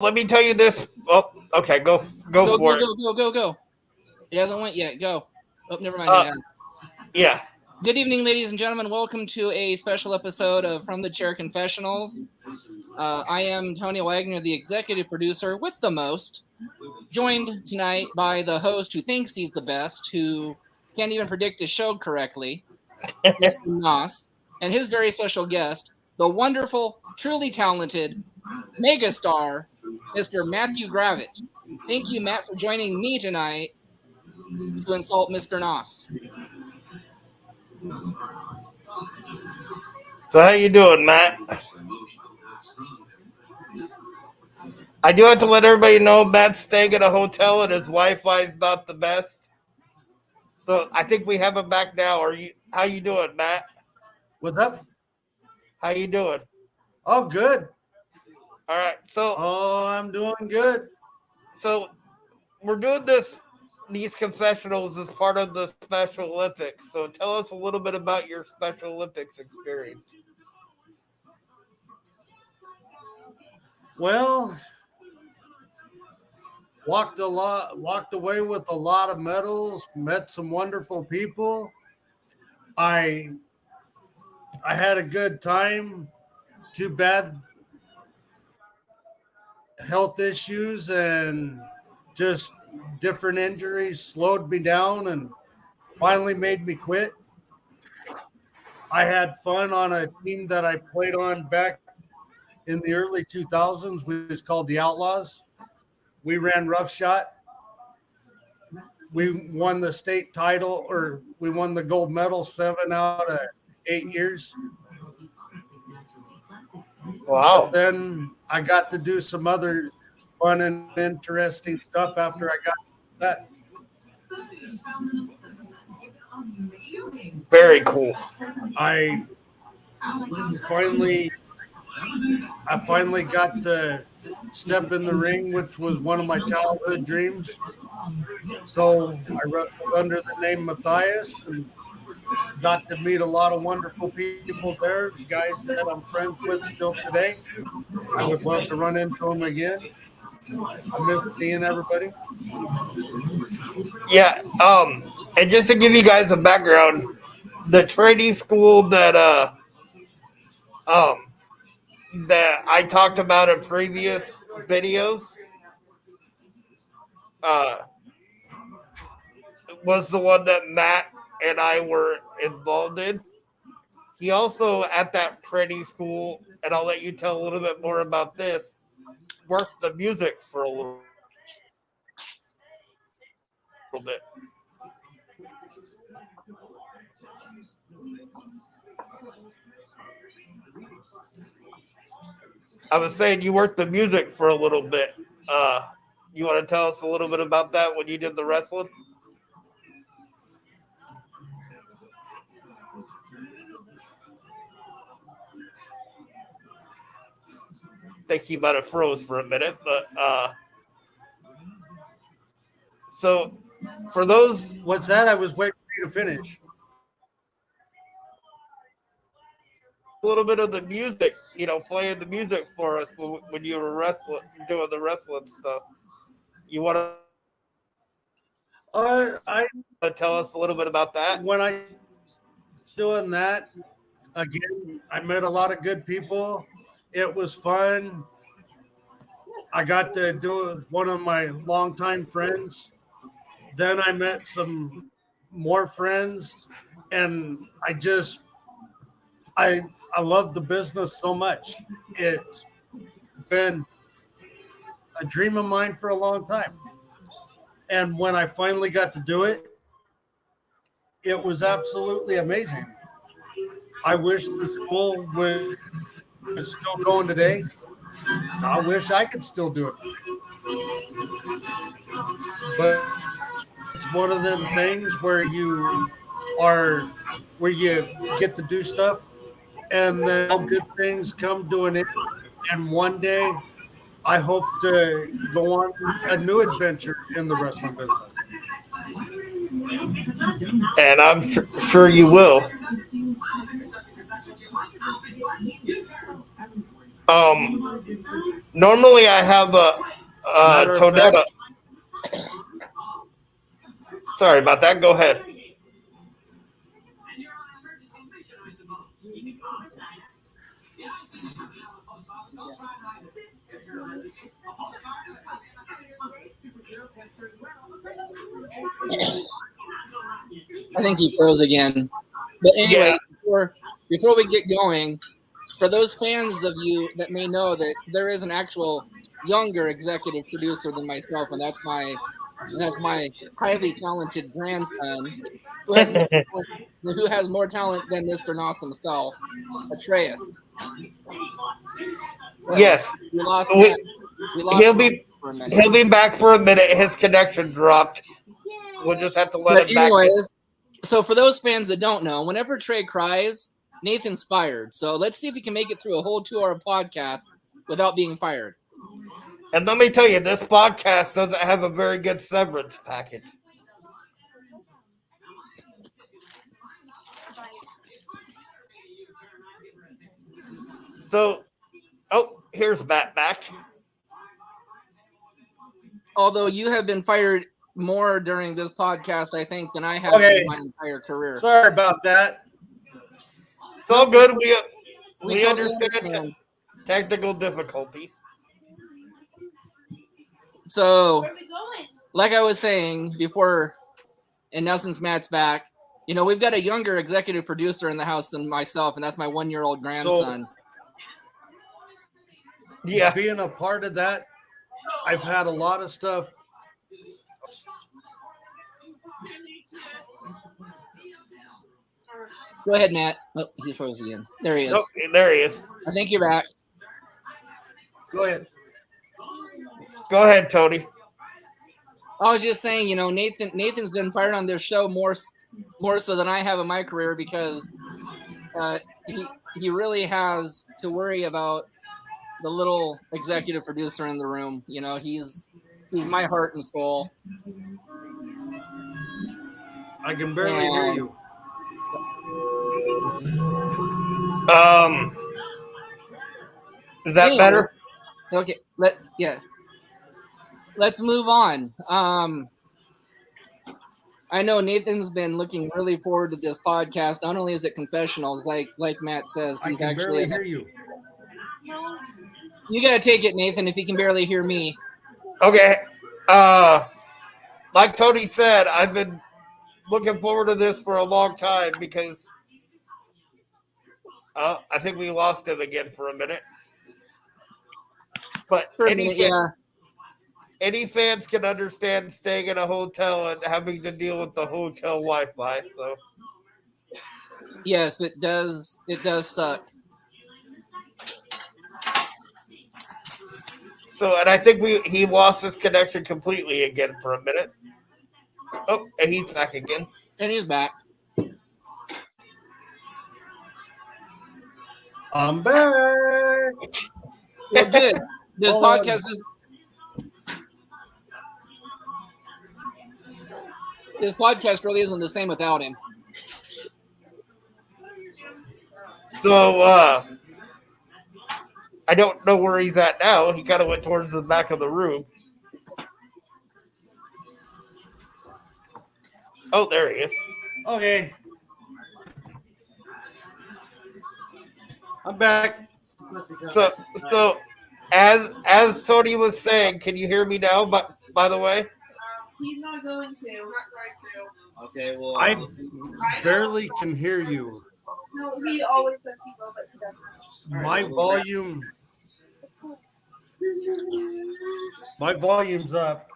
let me tell you this. Oh, okay, go Go, go, for it. go, go, go, go. It hasn't went yet. Go. Oh, never mind. Uh, Yeah. yeah. Good evening, ladies and gentlemen. Welcome to a special episode of From the Chair Confessionals. I am Tony Wagner, the executive producer with the most, joined tonight by the host who thinks he's the best, who can't even predict his show correctly, Mr. Noss, and his very special guest, the wonderful, truly talented megastar, Mr. Matthew Gravett. Thank you, Matt, for joining me tonight to insult Mr. Noss. So how you doing, Matt? I do have to let everybody know Matt's staying at a hotel and his Wi-Fi is not the best. So I think we have him back now. Are you? How you doing, Matt? What's up? How you doing? Oh, good. All right. So Oh, I'm doing good. so we're doing these confessionals as part of the Special Olympics. So tell us a little bit about your Special Olympics experience. Well, walked away with a lot of medals, met some wonderful people. I I had a good time. Too bad health issues and just different injuries slowed me down and finally made me quit. I had fun on a team that I played on back in the early 2000s, which is called the Outlaws. We ran roughshod. We won the state title, or we won the gold medal 7 out of 8 years. Wow. But then I got to do some other fun and interesting stuff after I got that. Very cool. I finally I finally got to step in the ring, which was one of my childhood dreams. So I wrestled under the name Matthias and got to meet a lot of wonderful people there, guys that I'm friends with still today. I would love to run into them again. I miss seeing everybody. Yeah. And just to give you guys a background, the training school um that I talked about in previous videos uh was the one that Matt and I were involved in. He also at that training school, and I'll let you tell a little bit more about this, worked the music for a little bit. I was saying you worked the music for a little bit. You want to tell us a little bit about that when you did the wrestling? I think he might have froze for a minute, but so for those What's that? I was waiting for you to finish. a little bit of the music, playing the music for us when you were wrestling, doing the wrestling stuff. You want I to tell us a little bit about that? when I doing that again, I met a lot of good people. It was fun. I got to do it with one of my longtime friends. Then I met some more friends, and I I love the business so much. It's been a dream of mine for a long time. And when I finally got to do it, it was absolutely amazing. I wish the school was still going today. I wish I could still do it. But it's one of them things are where you get to do stuff and then all good things come to an end. And one day I hope to go on a new adventure in the wrestling business. And I'm sure you will. Um, Normally, I have a Matter of Tonetta. fact, Sorry about that. Go ahead. I think he froze again. But anyway, Yeah. before we get going, for those fans of you that may know that there is an actual younger executive producer than myself, and that's my highly talented grandson who has more talent than Mr. Noss himself, Atreus. Yes. We lost We, Matt. We lost he'll Matt be for a minute. he'll be back for a minute. His connection dropped. We'll just have to let But him back in. anyways, so for those fans that don't know, whenever Trey cries, Nathan's fired. So let's see if he can make it through a whole 2-hour podcast without being fired. And let me tell you, this podcast doesn't have a very good severance package. So, here's Matt back. Although you have been fired more during this podcast, I think, than I have Okay. in my entire career. sorry about that. It's all good. We totally understand technical difficulties. So, like I was saying before, and now since Matt's back, we've got a younger executive producer in the house than myself, and that's my 1-year-old grandson. Yeah. Being a part of that, I've had a lot of stuff. Go ahead, Matt. Oh, he froze again. There he is. Oh, there he is. I think you're back. Go ahead. Go ahead, Tony. I was just saying, Nathan's been fired on this show more so than I have in my career because he really has to worry about the little executive producer in the room. He's my heart and soul. I can barely hear you. Is that Anyway, better? Okay. Let's move on. I know Nathan's been looking really forward to this podcast. Not only is it confessionals, like Matt says, I he's can actually. barely hear you. You got to take it, Nathan, if he can barely hear me. Okay. Like Tony said, I've been looking forward to this for a long time because I think we lost him again for a minute. But For a minute, yeah. Any fans can understand staying in a hotel and having to deal with the hotel Wi-Fi. So Yes, it does. It does suck. So, and I think he lost his connection completely again for a minute. Oh, and he's back again. And he's back. I'm back. Well, good. This podcast really isn't the same without him. So, I don't know where he's at now. He kind of went towards the back of the room. Oh, there he is. Okay. I'm back. So as Tony was saying, can you hear me now? By the way, he's not going to. Okay, well, I barely can hear you. No, he always says he will, but he doesn't. My volume's up.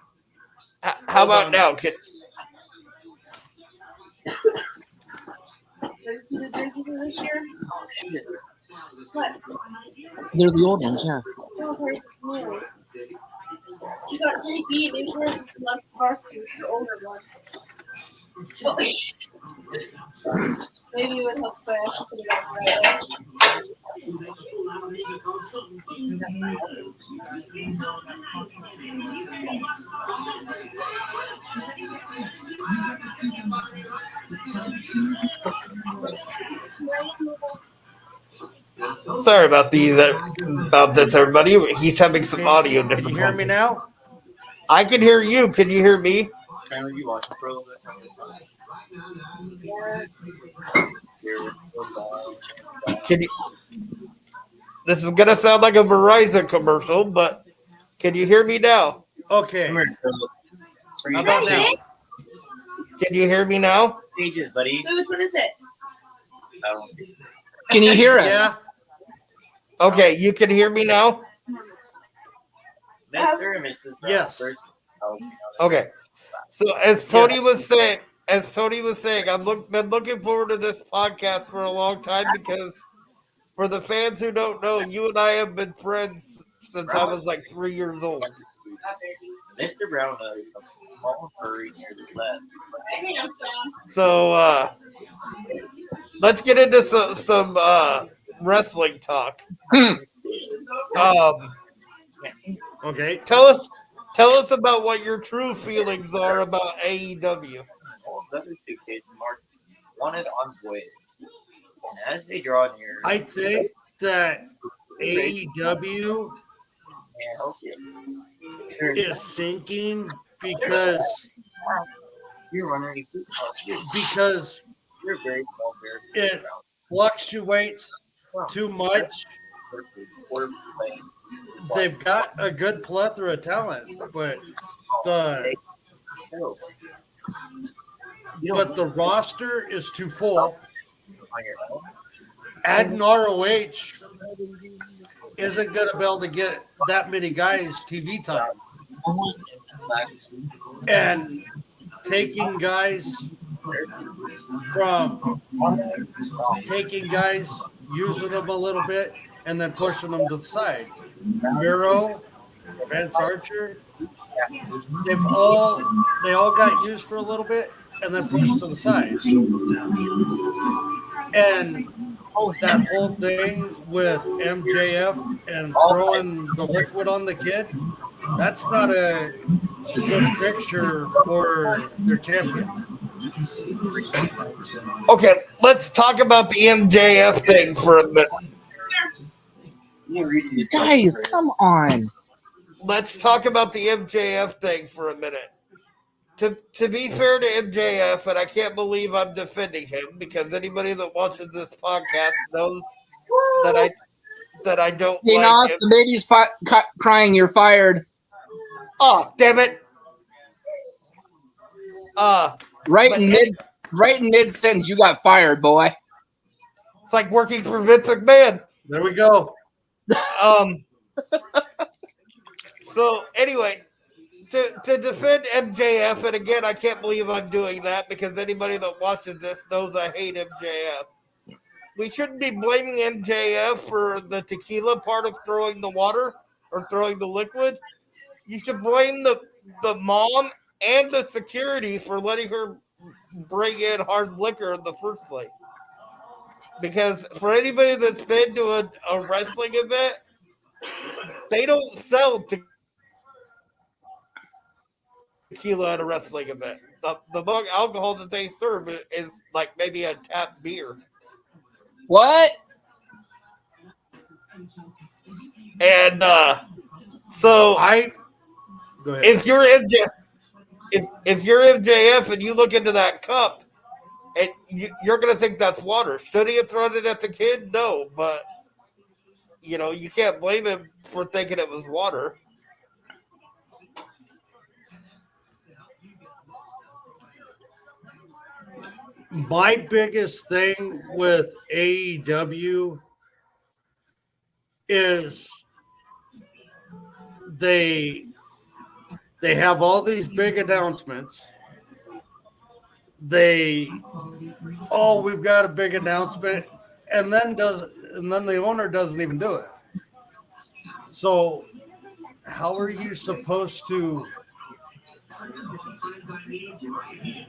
how about now? There's the jerseys for this year. Oh, shit. What? They're the old ones, yeah. Okay, no. You got 3 feet insurance left varsity, the older ones. Well, maybe it would help if I actually put it on right. Sorry about these about this, everybody. He's having some audio Can difficulties. you hear me now? I can hear you. Can you hear me? You watching for a little bit? Can you? This is gonna sound like a Verizon commercial, but can you hear me now? Okay. Come here, Phil. How about now? Can you hear me now? Stages, buddy. Wait, which one is it? I don't Can you hear us? Yeah. Okay, you can hear me now. Mr. and Mrs. Brown. Yes. First, Okay. So as Tony was saying, I've been looking forward to this podcast for a long time because for the fans who don't know, you and I have been friends since I was like 3 years old. Mr. Brown knows something. Almost furry near the left. So let's get into some wrestling talk. Okay. Tell us about what your true feelings are about AEW. All the other two cases marked wanted on voyage. And as they draw near, I think that AEW and help you. is sinking because You're wondering if you're very small bear. it fluctuates too much. They've got a good plethora of talent, but the roster is too full. On your own. Adding ROH isn't going to be able to get that many guys TV time. And taking guys, using them a little bit, and then pushing them to the side. Miro, Vance Archer, they all got used for a little bit and then pushed to the side. And that whole thing with MJF and throwing the liquid on the kid, that's not a good picture for their champion. Okay, let's talk about the MJF thing for a minute. You guys, come on. Let's talk about the MJF thing for a minute. To be fair to MJF, and I can't believe I'm defending him because anybody that watches this podcast knows that I don't Hey, like Nos, him. the baby's crying. You're fired. Oh, damn it! Right in mid sentence, you got fired, boy. It's like working for Vince McMahon. There we go. So anyway, to defend MJF, and again, I can't believe I'm doing that because anybody that watches this knows I hate MJF. We shouldn't be blaming MJF for the tequila part of throwing the water or throwing the liquid. You should blame the mom and the security for letting her bring in hard liquor in the first place. Because for anybody that's been to a wrestling event, they don't sell tequila at a wrestling event. The most alcohol that they serve is like maybe a tap beer. What? And so Go ahead. if you're MJF and you look into that cup, and you're gonna think that's water. Should he have thrown it at the kid? No, but you can't blame him for thinking it was water. My biggest thing with AEW is they have all these big announcements. We've got a big announcement, and then the owner doesn't even do it. So how are you supposed to?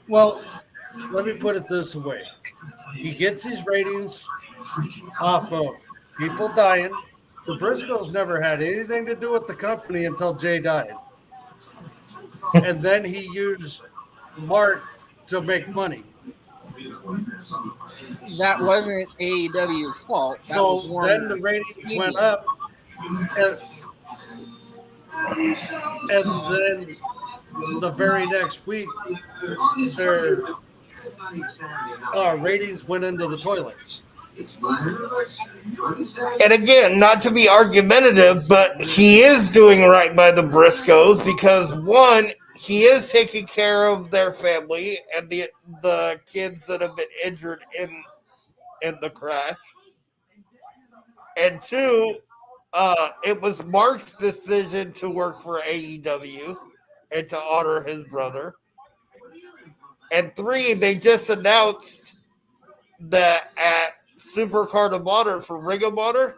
Well, let me put it this way. He gets his ratings off of people dying. The Briscoes never had anything to do with the company until Jay died. And then he used Mark to make money. That wasn't AEW's fault. That So was Warner. then the ratings went up And, and then the very next week, their ratings went into the toilet. And again, not to be argumentative, but he is doing right by the Briscoes because one, he is taking care of their family and the kids that have been injured in the crash. And two, it was Mark's decision to work for AEW and to honor his brother. And three, they just announced that at Supercard of Honor for Ring of Honor,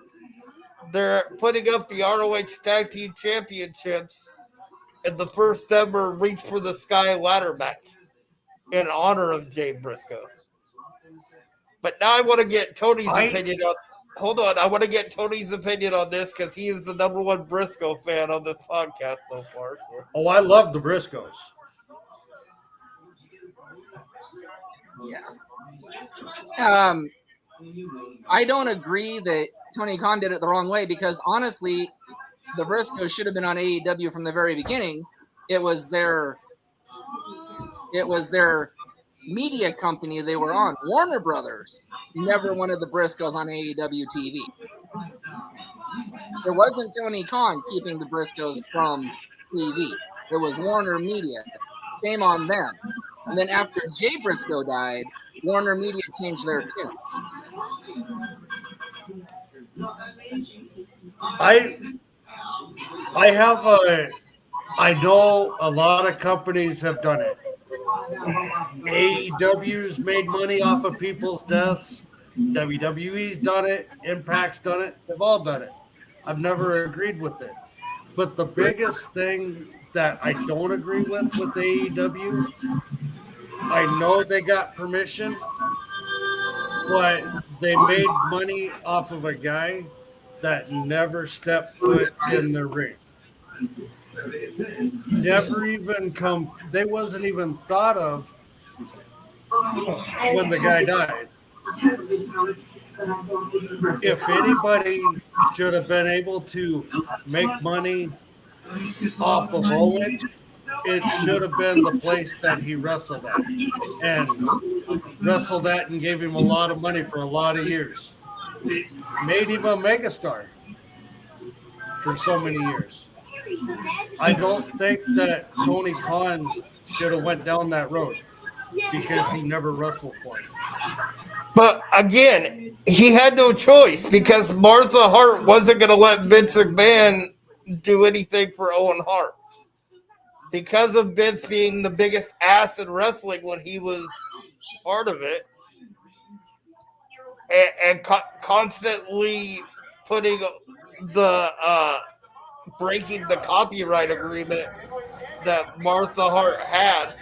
they're putting up the ROH Tag Team Championships in the first ever Reach for the Sky ladder match in honor of Jay Briscoe. But now I want to get Tony's opinion on. Hold on, I want to get Tony's opinion on this because he is the number one Briscoe fan on this podcast so far. So. Oh, I love the Briscoes. Yeah. I don't agree that Tony Khan did it the wrong way because honestly, the Briscoes should have been on AEW from the very beginning. It was their media company they were on. Warner Brothers never wanted the Briscoes on AEW TV. It wasn't Tony Khan keeping the Briscoes from TV. It was Warner Media. Shame on them. And then after Jay Briscoe died, Warner Media changed their tune. I know a lot of companies have done it. AEW's made money off of people's deaths. WWE's done it. Impact's done it. They've all done it. I've never agreed with it. But the biggest thing that I don't agree with AEW, I know they got permission, but they made money off of a guy that never stepped foot in the ring. Never even they wasn't even thought of when the guy died. If anybody should have been able to make money off of Owen, it should have been the place that he wrestled at. And wrestled at and gave him a lot of money for a lot of years. Made him a megastar for so many years. I don't think that Tony Khan should have went down that road because he never wrestled for him. But again, he had no choice because Martha Hart wasn't going to let Vince McMahon do anything for Owen Hart. Because of Vince being the biggest ass in wrestling when he was part of it, and constantly putting the breaking the copyright agreement that Martha Hart had,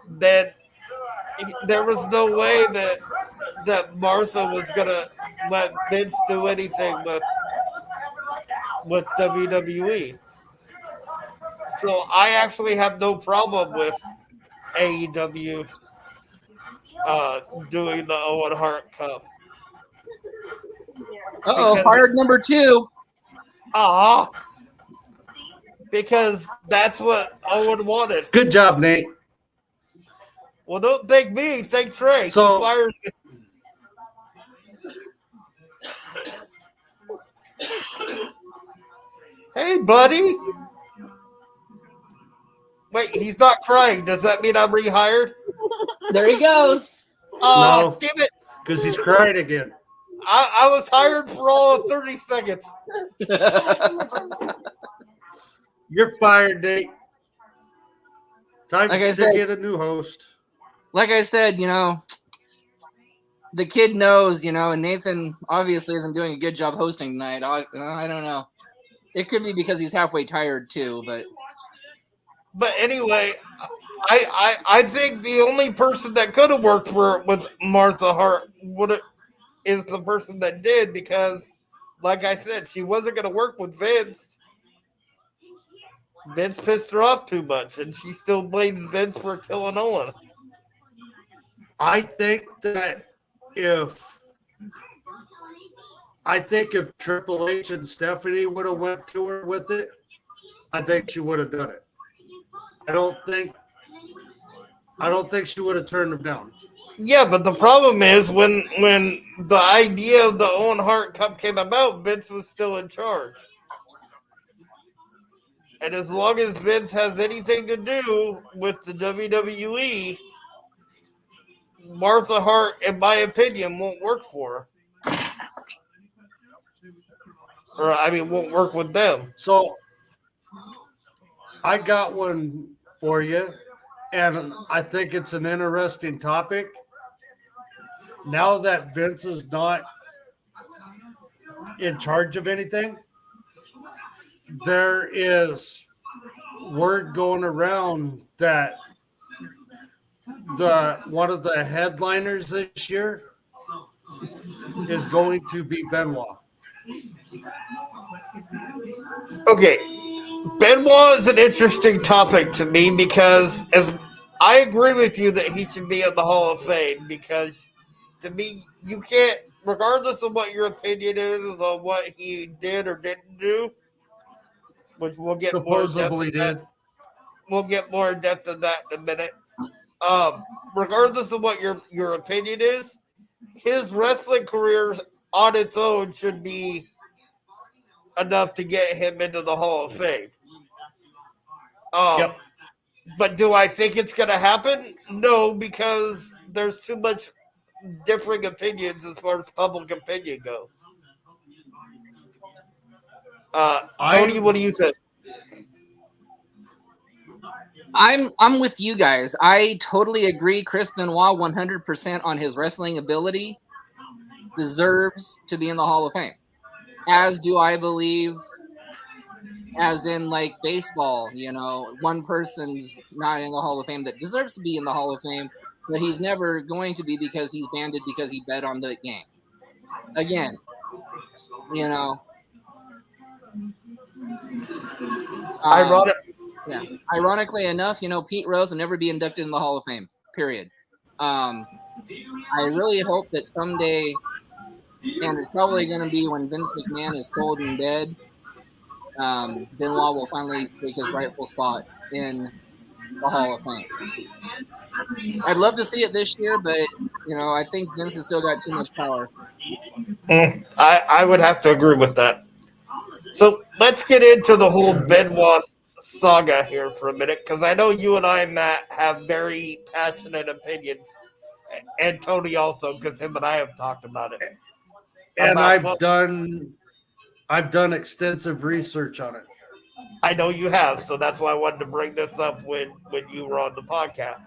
then there was no way that Martha was gonna let Vince do anything with WWE. So I actually have no problem with AEW doing the Owen Hart Cup. Fired number 2. Because that's what Owen wanted. Good job, Nate. Well, don't thank me. Thank Trey. So, he fired me. Hey, buddy. Wait, he's not crying. Does that mean I'm rehired? There he goes. Oh, no, damn it. Because he's crying again. I was hired for all of 30 seconds. You're fired, Nate. Time Like I to said- get a new host. Like I said, the kid knows, and Nathan obviously isn't doing a good job hosting tonight. I don't know. It could be because he's halfway tired too, But anyway, I think the only person that could have worked for it with Martha Hart is the person that did, because, like I said, she wasn't going to work with Vince. Vince pissed her off too much, and she still blames Vince for killing Owen. I think that if I think if Triple H and Stephanie would have went to her with it, I think she would have done it. I don't think she would have turned him down. Yeah, but the problem is when the idea of the Owen Hart Cup came about, Vince was still in charge. And as long as Vince has anything to do with the WWE, Martha Hart, in my opinion, won't work for her. Or, I mean, won't work with them. So I got one for you, and I think it's an interesting topic. Now that Vince is not in charge of anything, there is word going around that one of the headliners this year is going to be Benoit. Okay, Benoit is an interesting topic to me because as I agree with you that he should be in the Hall of Fame because to me you can't, regardless of what your opinion is on what he did or didn't do, which we'll get Supposedly did. We'll get more in depth in that in a minute. Regardless of what your opinion is, his wrestling career on its own should be enough to get him into the Hall of Fame. Yep. But do I think it's going to happen? No, because there's too much differing opinions as far as public opinion goes. Tony, what do you think? I'm with you guys. I totally agree. Chris Benoit, 100% on his wrestling ability, deserves to be in the Hall of Fame. As do I believe, as in like baseball, one person's not in the Hall of Fame that deserves to be in the Hall of Fame, but he's never going to be because he's banded because he bet on the game. Again, Ironically enough, Pete Rose will never be inducted in the Hall of Fame, period. I really hope that someday, and it's probably going to be when Vince McMahon is cold and dead, Benoit will finally take his rightful spot in the Hall of Fame. I'd love to see it this year, but, I think Vince has still got too much power. I would have to agree with that. So let's get into the whole Benoit saga here for a minute, because I know you and I, Matt, have very passionate opinions, and Tony also, because him and I have talked about it. And I've done extensive research on it. I know you have, so that's why I wanted to bring this up when you were on the podcast.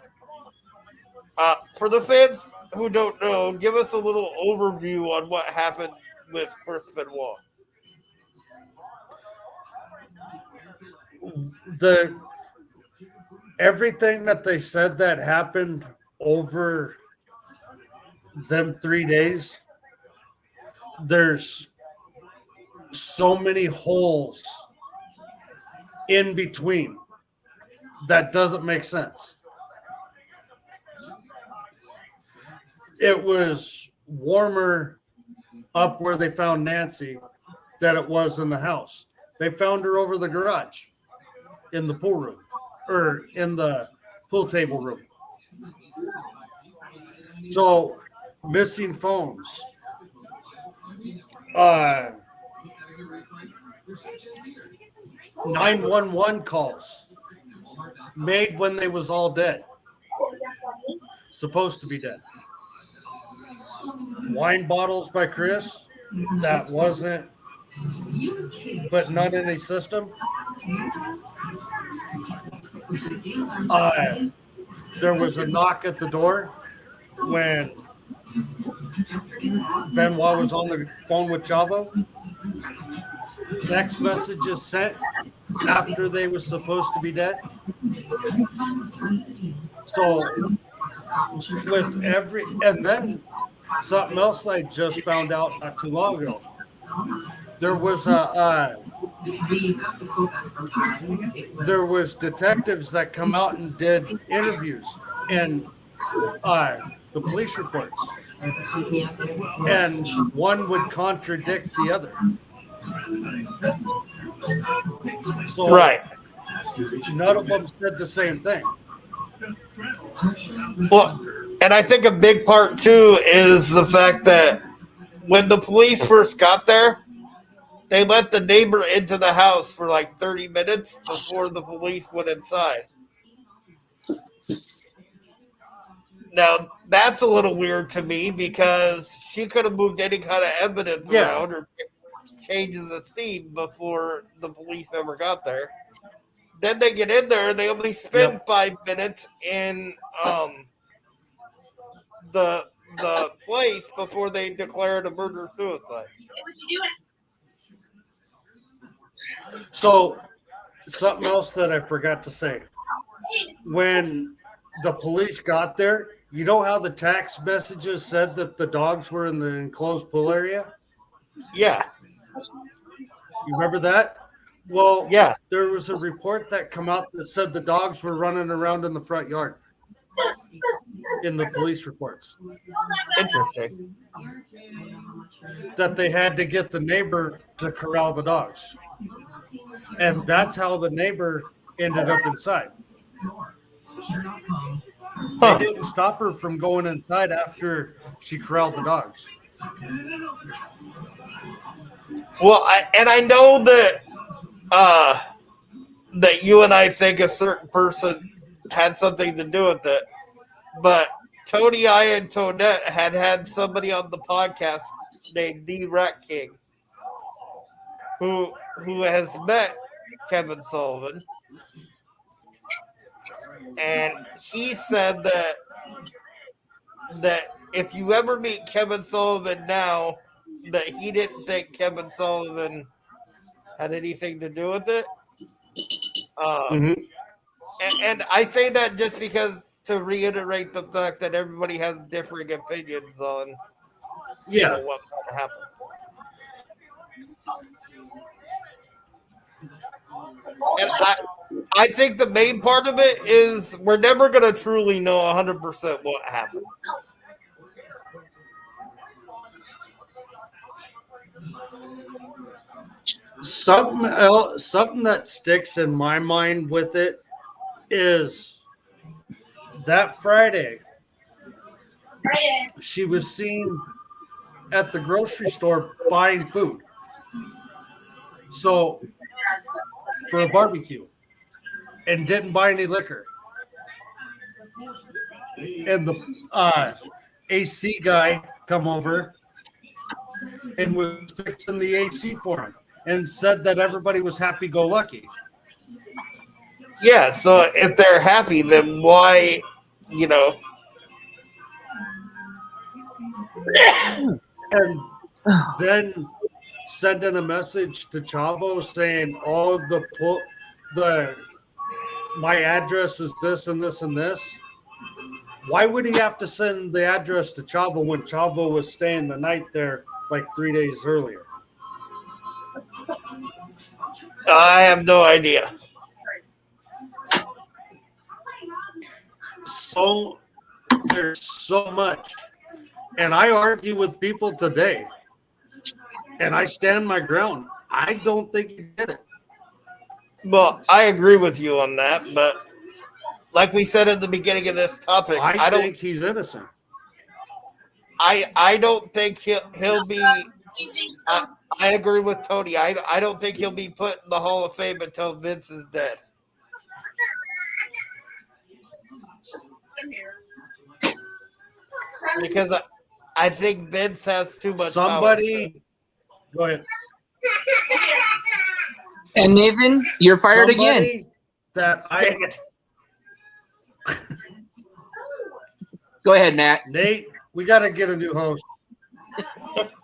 For the fans who don't know, give us a little overview on what happened with Chris Benoit. Everything that they said that happened over them 3 days, there's so many holes in between that doesn't make sense. It was warmer up where they found Nancy than it was in the house. They found her over the garage in the pool room or in the pool table room. So missing phones. 911 calls made when they was all dead. Supposed to be dead. Wine bottles by Chris that wasn't, but none in his system. There was a knock at the door when Benoit was on the phone with Chavo. Text messages sent after they were supposed to be dead. So with and then something else I just found out not too long ago. There was detectives that come out and did interviews and the police reports. and one would contradict the other. So Right. none of them said the same thing. Well, and I think a big part too is the fact that when the police first got there, they let the neighbor into the house for like 30 minutes before the police went inside. Now, that's a little weird to me because she could have moved any kind of evidence Yeah. around or changes the scene before the police ever got there. Then they get in there and they only spend 5 minutes in the place before they declare it a murder suicide. So something else that I forgot to say. When the police got there, you know how the text messages said that the dogs were in the enclosed pool area? Yeah. You remember that? Well, Yeah. there was a report that come out that said the dogs were running around in the front yard in the police reports. Interesting. That they had to get the neighbor to corral the dogs. And that's how the neighbor ended up inside. They didn't stop her from going inside after she corralled the dogs. Well, I know that that you and I think a certain person had something to do with it, but Tony, I, and Tonette had somebody on the podcast named D. Rat King, who has met Kevin Sullivan, and he said that if you ever meet Kevin Sullivan now, that he didn't think Kevin Sullivan had anything to do with it. And I say that just because to reiterate the fact that everybody has differing opinions on what happened. And I think the main part of it is we're never going to truly know 100% what happened. Something else, something that sticks in my mind with it is that Friday she was seen at the grocery store buying food. So for a barbecue and didn't buy any liquor. And the AC guy come over and was fixing the AC for him and said that everybody was happy-go-lucky. Yeah, so if they're happy, then why, And then sending a message to Chavo saying, "Oh, my address is this and this and this." Why would he have to send the address to Chavo when Chavo was staying the night there like 3 days earlier? I have no idea. So there's so much. And I argue with people today. And I stand my ground. I don't think he did it. Well, I agree with you on that, but like we said at the beginning of this topic, I think he's innocent. I don't think he'll be. I agree with Tony. I don't think he'll be put in the Hall of Fame until Vince is dead. Because I think Vince has too much power. Go ahead. And Nathan, you're fired again. That Go ahead, Nat. Nate, we got to get a new host.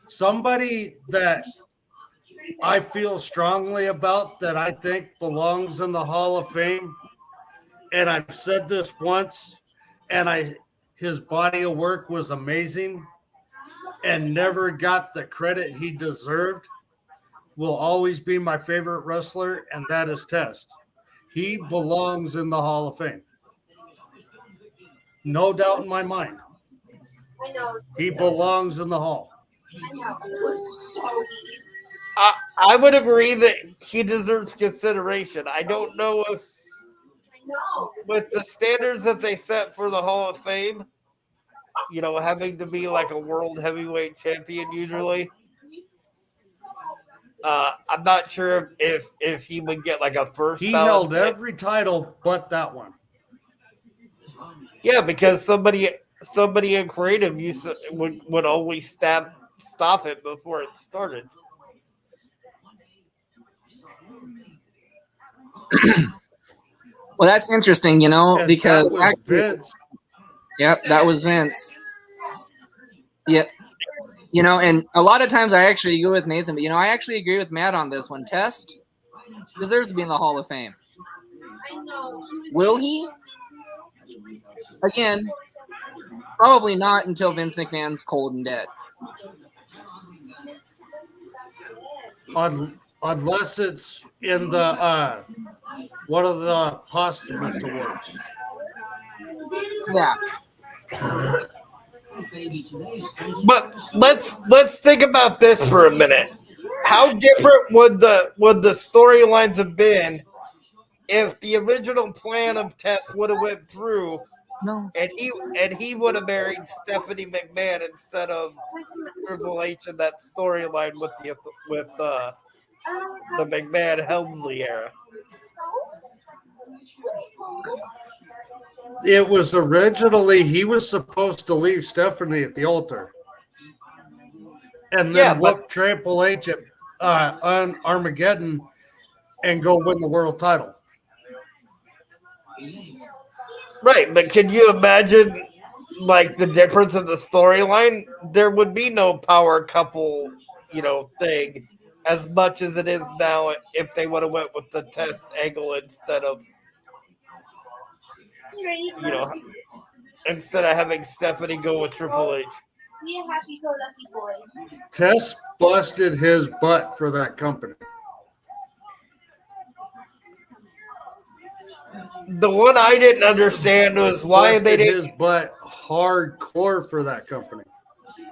Somebody that I feel strongly about that I think belongs in the Hall of Fame. And I've said this once, and his body of work was amazing and never got the credit he deserved, will always be my favorite wrestler, and that is Test. He belongs in the Hall of Fame. No doubt in my mind. I know. He belongs in the hall. I know. It was so deep. I would agree that he deserves consideration. I don't know if, I know. with the standards that they set for the Hall of Fame, having to be like a world heavyweight champion usually. I'm not sure if he would get like a first. He ballot held pick. every title but that one. Yeah, because somebody in creative would always stop it before it started. Well, that's interesting, And because that was actually, Vince. yep, that was Vince. Yep. And a lot of times I actually go with Nathan, but I actually agree with Matt on this one. Test deserves to be in the Hall of Fame. I know. Will he? Again, probably not until Vince McMahon's cold and dead. Unless it's in the one of the posthumous awards. Yeah. But let's think about this for a minute. How different would the storylines have been if the original plan of Test would have went through? No. And he would have married Stephanie McMahon instead of Triple H in that storyline with the McMahon Helmsley era. It was originally he was supposed to leave Stephanie at the altar, and then whoop Triple H on Armageddon and go win the world title. Right, but can you imagine like the difference in the storyline? There would be no power couple, thing as much as it is now if they would have went with the Test angle instead of having Stephanie go with Triple H. Be a happy-go-lucky boy. Test busted his butt for that company. The one I didn't understand was why they didn't. His butt hardcore for that company.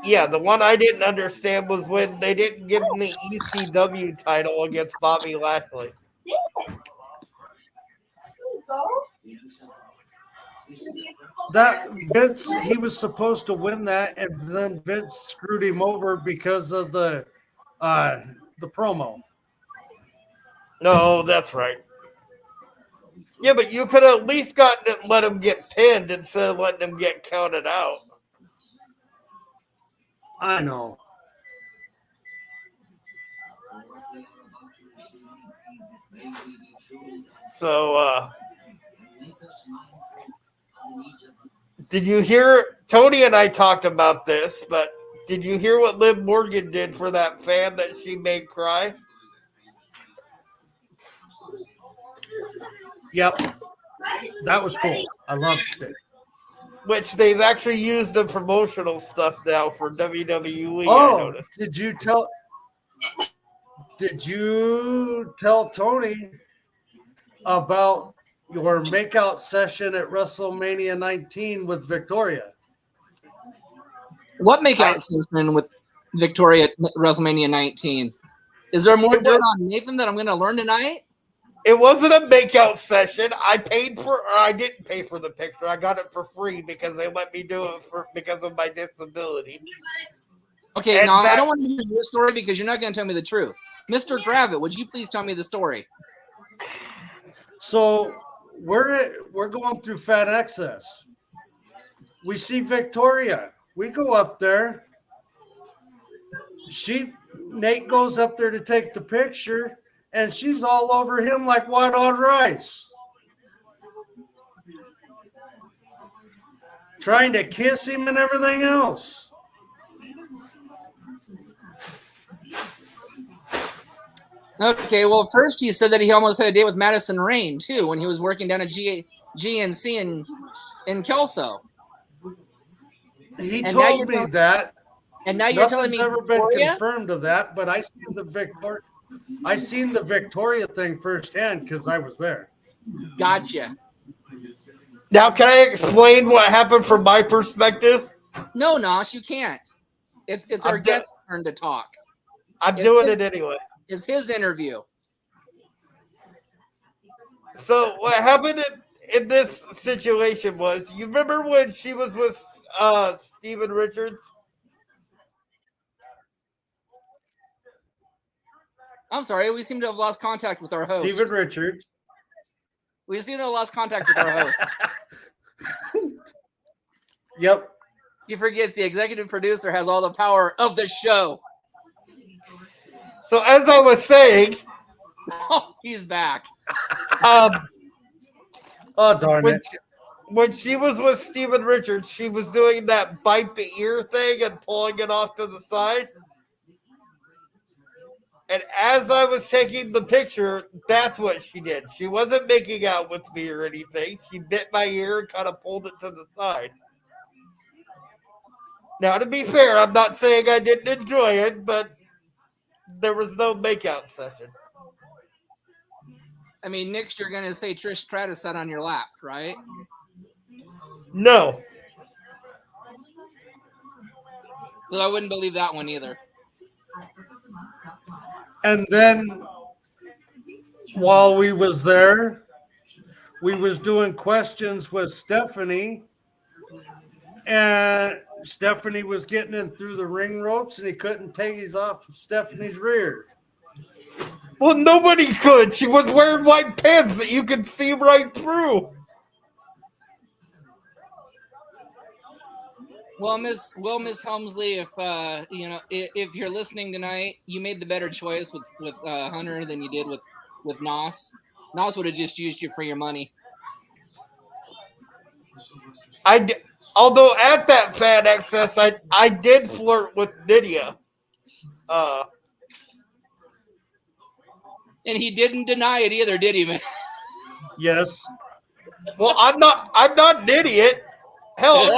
Yeah, the one I didn't understand was when they didn't give him the ECW title against Bobby Lashley. That Vince, he was supposed to win that, and then Vince screwed him over because of the promo. No, that's right. Yeah, but you could have at least let him get pinned instead of letting him get counted out. I know. So, did you hear? Tony and I talked about this, but did you hear what Liv Morgan did for that fan that she made cry? Yep. That was cool. I loved it. Which they've actually used the promotional stuff now for WWE. Oh, I noticed. Did you tell Tony about your makeout session at WrestleMania 19 with Victoria? What makeout session with Victoria at WrestleMania 19? Is there more dirt on Nathan that I'm going to learn tonight? It wasn't a makeout session. I didn't pay for the picture. I got it for free because they let me do it because of my disability. Okay, now I don't want to hear your story because you're not going to tell me the truth. Mr. Gravett, would you please tell me the story? So we're going through Fat Access. We see Victoria. We go up there. Nate goes up there to take the picture, and she's all over him like white on rice. Trying to kiss him and everything else. Okay, well, first he said that he almost had a date with Madison Rain, too, when he was working down at GNC in Kelso. He told me that. And now you're telling me never Victoria? been confirmed of that, but I seen the Victoria thing firsthand because I was there. Gotcha. Now, can I explain what happened from my perspective? No, Nosh, you can't. It's our I'm guest's turn to talk. I'm It's doing his- it anyway. It's his interview. So what happened in this situation was, you remember when she was with Steven Richards? I'm sorry, we seem to have lost contact with our host. Steven Richards. We seem to have lost contact with our host. Yep. He forgets the executive producer has all the power of the show. So as I was saying, Oh, he's back. um, Oh, darn it. when she was with Steven Richards, she was doing that bite the ear thing and pulling it off to the side. And as I was taking the picture, that's what she did. She wasn't making out with me or anything. She bit my ear and kind of pulled it to the side. Now, to be fair, I'm not saying I didn't enjoy it, but there was no makeout session. I mean, next you're going to say Trish Stratus sat on your lap, right? No. Because I wouldn't believe that one either. And then while we was there, we was doing questions with Stephanie, and Stephanie was getting in through the ring ropes, and he couldn't take his off of Stephanie's rear. Well, nobody could. She was wearing white pants that you could see right through. Well, Miss Helmsley, if you're listening tonight, you made the better choice with Hunter than you did with Nos. Nos would have just used you for your money. Although at that Fan Access, I did flirt with Nydia. And he didn't deny it either, did he, man? Yes. Well, I'm not an idiot. Hell,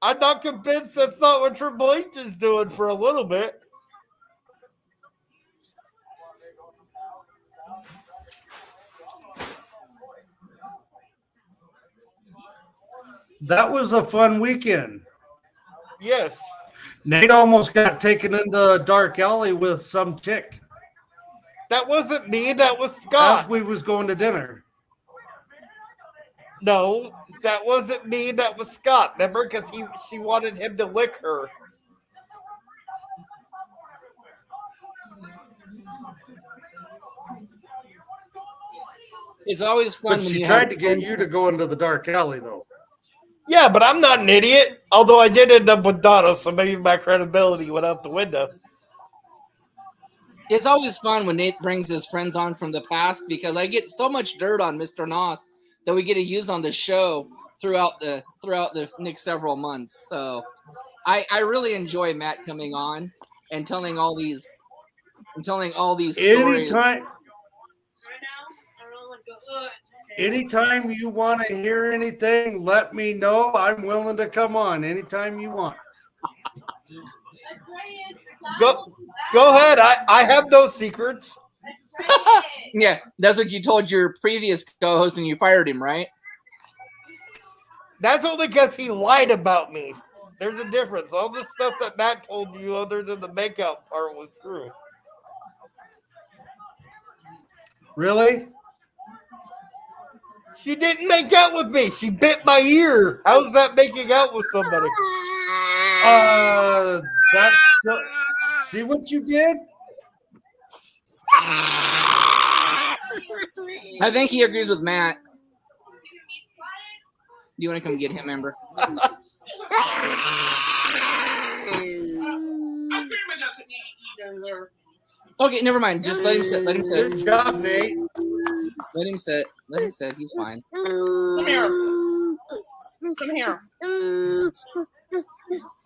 I'm not convinced that's not what Triple H is doing for a little bit. That was a fun weekend. Yes. Nate almost got taken into a dark alley with some chick That wasn't me. That was Scott. as we was going to dinner. No, that wasn't me. That was Scott. Remember? Because she wanted him to lick her. It's always fun But when she you tried have to get you to go into the dark alley, though. Yeah, but I'm not an idiot. Although I did end up with Donna, so maybe my credibility went out the window. It's always fun when Nate brings his friends on from the past because I get so much dirt on Mr. Nos that we get to use on the show throughout the next several months. So I really enjoy Matt coming on and telling all these stories. Anytime you want to hear anything, let me know. I'm willing to come on anytime you want. Go ahead. I have no secrets. Yeah, that's what you told your previous co-host and you fired him, right? That's only because he lied about me. There's a difference. All the stuff that Matt told you, other than the makeout part, was true. Really? She didn't make out with me. She bit my ear. How's that making out with somebody? See what you did? I think he agrees with Matt. Do you want to come get him, Amber? Okay, never mind. Just let him sit. Let him sit. Good job, Nate. Let him sit. Let him sit. He's fine. Come here. Come here.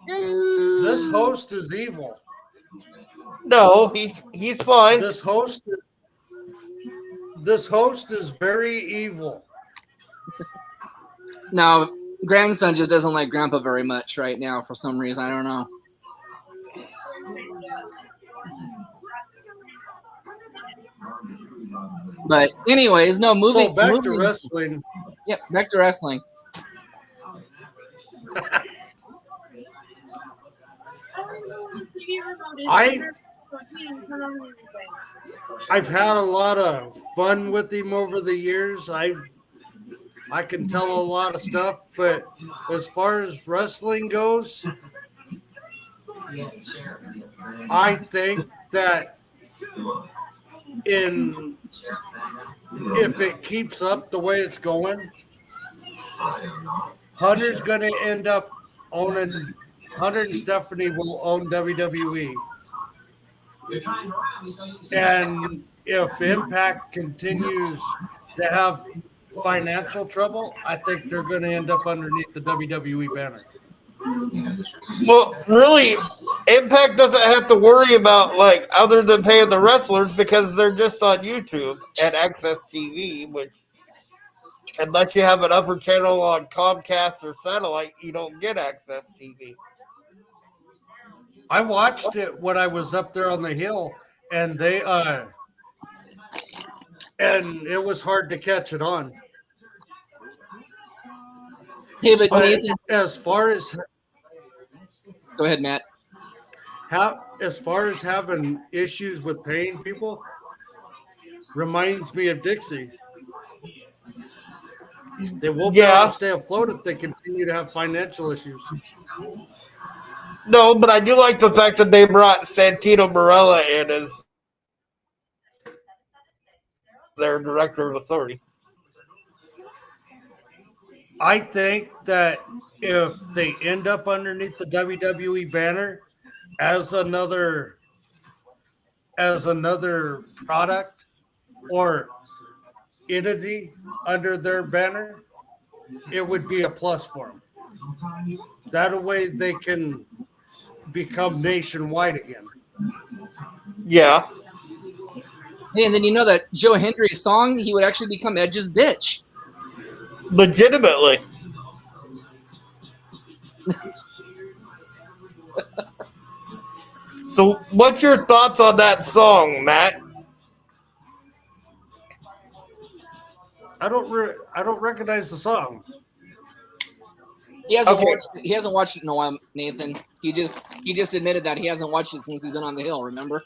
This host is evil. No, he's fine. This host is very evil. No, grandson just doesn't like grandpa very much right now for some reason. I don't know. But anyways, no, moving. So back to wrestling. Yep, back to wrestling. TV remote is I- there, so he didn't turn on anything. I've had a lot of fun with him over the years. I can tell a lot of stuff, but as far as wrestling goes, I think that in if it keeps up the way it's going, Hunter's going to end up owning. Hunter and Stephanie will own WWE, and if Impact continues to have financial trouble, I think they're going to end up underneath the WWE banner. Well, really, Impact doesn't have to worry about like other than paying the wrestlers because they're just on YouTube and Access TV, which unless you have an upper channel on Comcast or satellite, you don't get Access TV. I watched it when I was up there on the hill, and and it was hard to catch it on. Hey, but But Nathan, as far as go ahead, Matt. having issues with paying people, reminds me of Dixie. They won't be able to stay afloat if they continue to have financial issues. No, but I do like the fact that they brought Santino Marella in as their director of authority. I think that if they end up underneath the WWE banner as another product or entity under their banner, it would be a plus for them. That way they can become nationwide again. Yeah. Hey, and then you know that Joe Hendry's song, he would actually become Edge's bitch. Legitimately. So, what's your thoughts on that song, Matt? I don't recognize the song. He hasn't Okay. watched it. He hasn't watched it in a while, Nathan. He just admitted that he hasn't watched it since he's been on the hill, remember?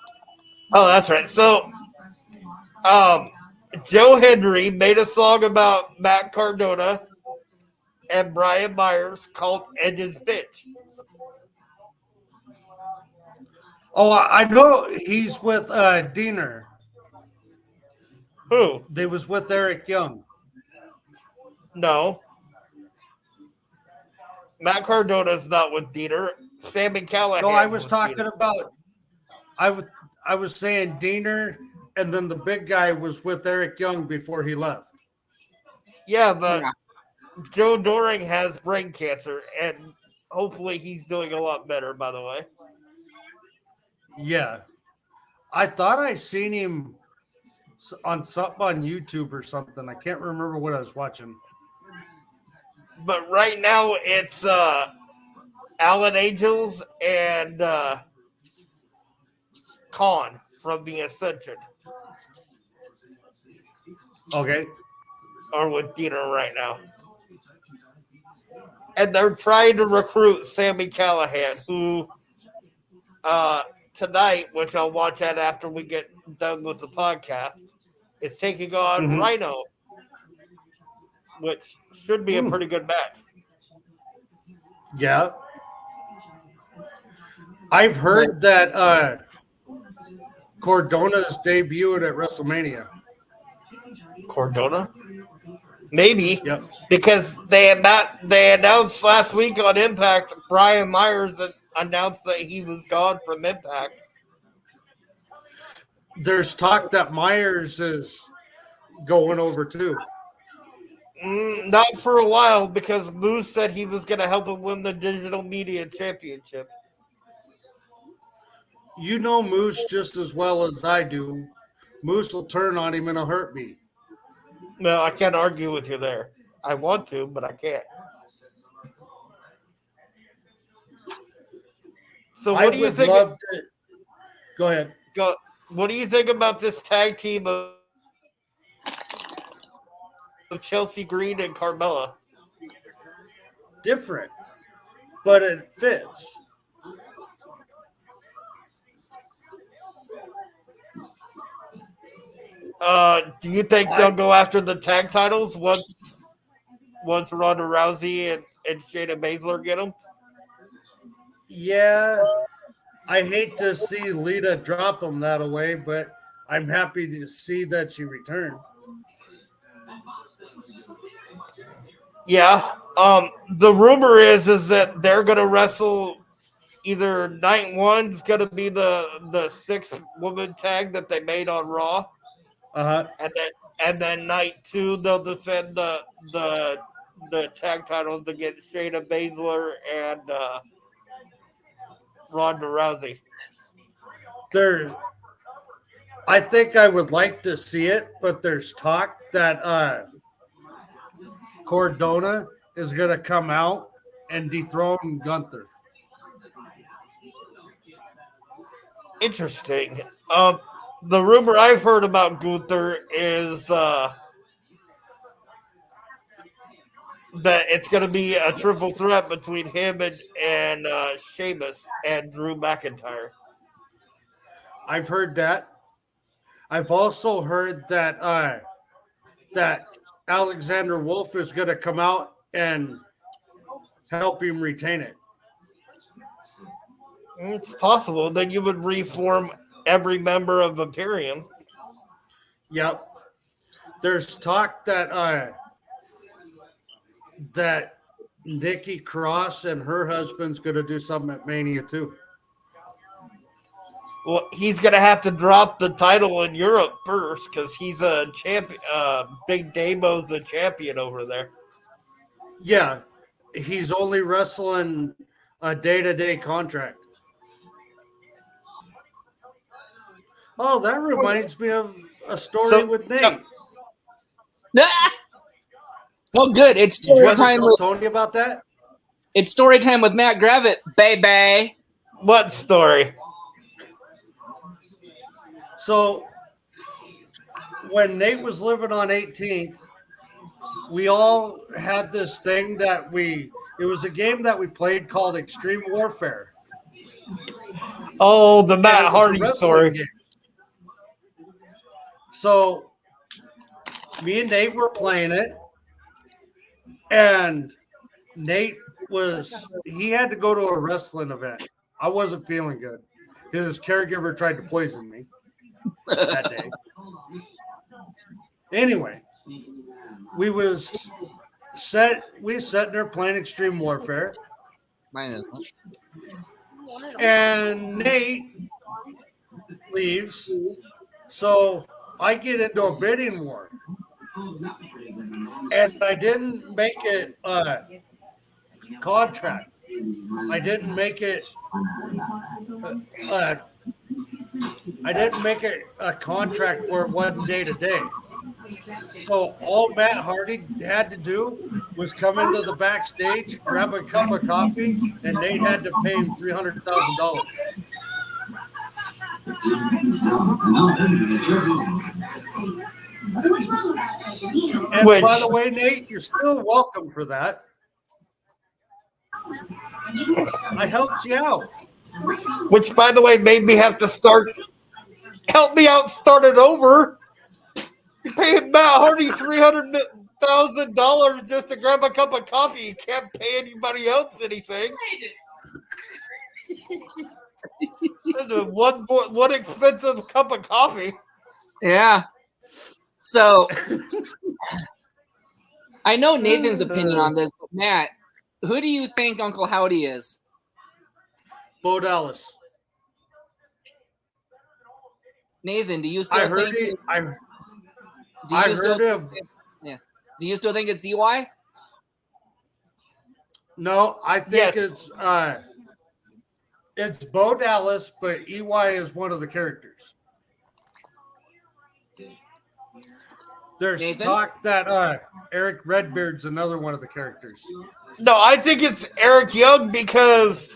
Oh, that's right. So, Joe Hendry made a song about Matt Cardona and Brian Myers called Edge's Bitch. Oh, I know he's with Diener. Who? They was with Eric Young. No. Matt Cardona's not with Dieter. Sammy Callahan. No, I was with talking Dieter. about. I was saying Diener, and then the big guy was with Eric Young before he left. Yeah, but Yeah. Joe Doring has brain cancer, and hopefully he's doing a lot better, by the way. Yeah, I thought I seen him on something on YouTube or something. I can't remember what I was watching. But right now it's Alan Angels and Khan from the Ascension Okay. are with Dieter right now. And they're trying to recruit Sammy Callahan, who tonight, which I'll watch at after we get done with the podcast, is taking on Mhm. Rhino, which should be a pretty good match. Yeah. I've heard that Cordona's debuted at WrestleMania. Cardona? Maybe. Yep. Because they announced last week on Impact, Brian Myers announced that he was gone from Impact. There's talk that Myers is going over too. Not for a while, because Moose said he was going to help him win the Digital Media Championship. You know Moose just as well as I do. Moose will turn on him in a heartbeat. No, I can't argue with you there. I want to, but I can't. So what do you think? Go ahead. What do you think about this tag team of Chelsea Green and Carmella? Different, but it fits. Do you think they'll go after the tag titles once Ronda Rousey and Shayna Baszler get them? Yeah, I hate to see Lita drop them that away, but I'm happy to see that she returned. Yeah. The rumor is that they're gonna wrestle either night one's gonna be the 6 woman tag that they made on Raw, Uh-huh. and then night two they'll defend the tag titles against Shayna Baszler and Ronda Rousey. There's I think I would like to see it, but there's talk that Cordona is going to come out and dethrone Gunther. Interesting. The rumor I've heard about Gunther is that it's going to be a triple threat between him and Sheamus and Drew McIntyre. I've heard that. I've also heard that Alexander Wolf is going to come out and help him retain it. It's possible. Then you would reform every member of Imperium. Yep. There's talk that Nikki Cross and her husband's going to do something at Mania too. Well, he's going to have to drop the title in Europe first because he's a champion. Big Damo's a champion over there. Yeah, he's only wrestling a day-to-day contract. Oh, that reminds me of a story with Nate. Oh, good. It's Did you story ever time tell with Tony about that? it's story time with Matt Gravett, baby. What story? So when Nate was living on 18th, we all had this thing that it was a game that we played called Extreme Warfare. Oh, the And Matt it was a Hardy wrestling story. game. So me and Nate were playing it, and Nate he had to go to a wrestling event. I wasn't feeling good. His caregiver tried to poison me that day. Anyway, we sat there playing Extreme Warfare, Mine is. and Nate leaves. So I get into a bidding war, and I didn't make it a contract. I didn't make it. I didn't make it a contract where it wasn't day to day. So all Matt Hardy had to do was come into the backstage, grab a cup of coffee, and Nate had to pay him $300,000. And by the way, Nate, you're still welcome for that. I helped you out. Which, by the way, made me have to help me out, start it over. You pay Matt Hardy $300,000 just to grab a cup of coffee. You can't pay anybody else anything. one expensive cup of coffee. Yeah. So I know Nathan's opinion on this, but Matt, who do you think Uncle Howdy is? Bo Dallas. Nathan, do you still I heard think it. I do you still heard him. Yeah. Do you still think it's EY? No, I think it's Bo Dallas, but EY is one of the characters. There's Nathan? talk that Eric Redbeard's another one of the characters. No, I think it's Eric Young because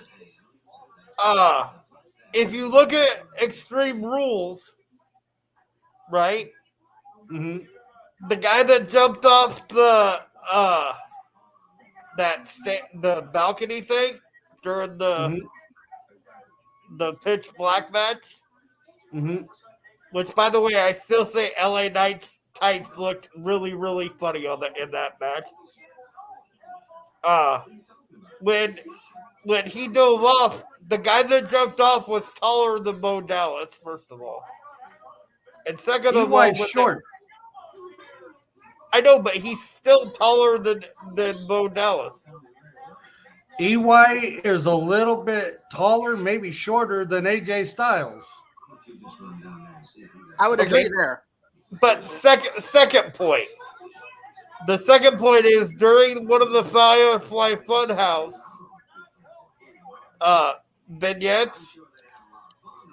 if you look at Extreme Rules, right? Mm-hmm. The guy that jumped off the the balcony thing during the pitch black match, Mm-hmm. Which, by the way, I still say LA Knight's tights looked really, really funny in that match. Uh, when when he dove off, the guy that jumped off was taller than Bo Dallas. First of all, and second of all, EY's short. I know, but he's still taller than Bo Dallas. EY is a little bit taller, maybe shorter than AJ Styles. I would agree there. But second point. The second point is during one of the Firefly Funhouse vignettes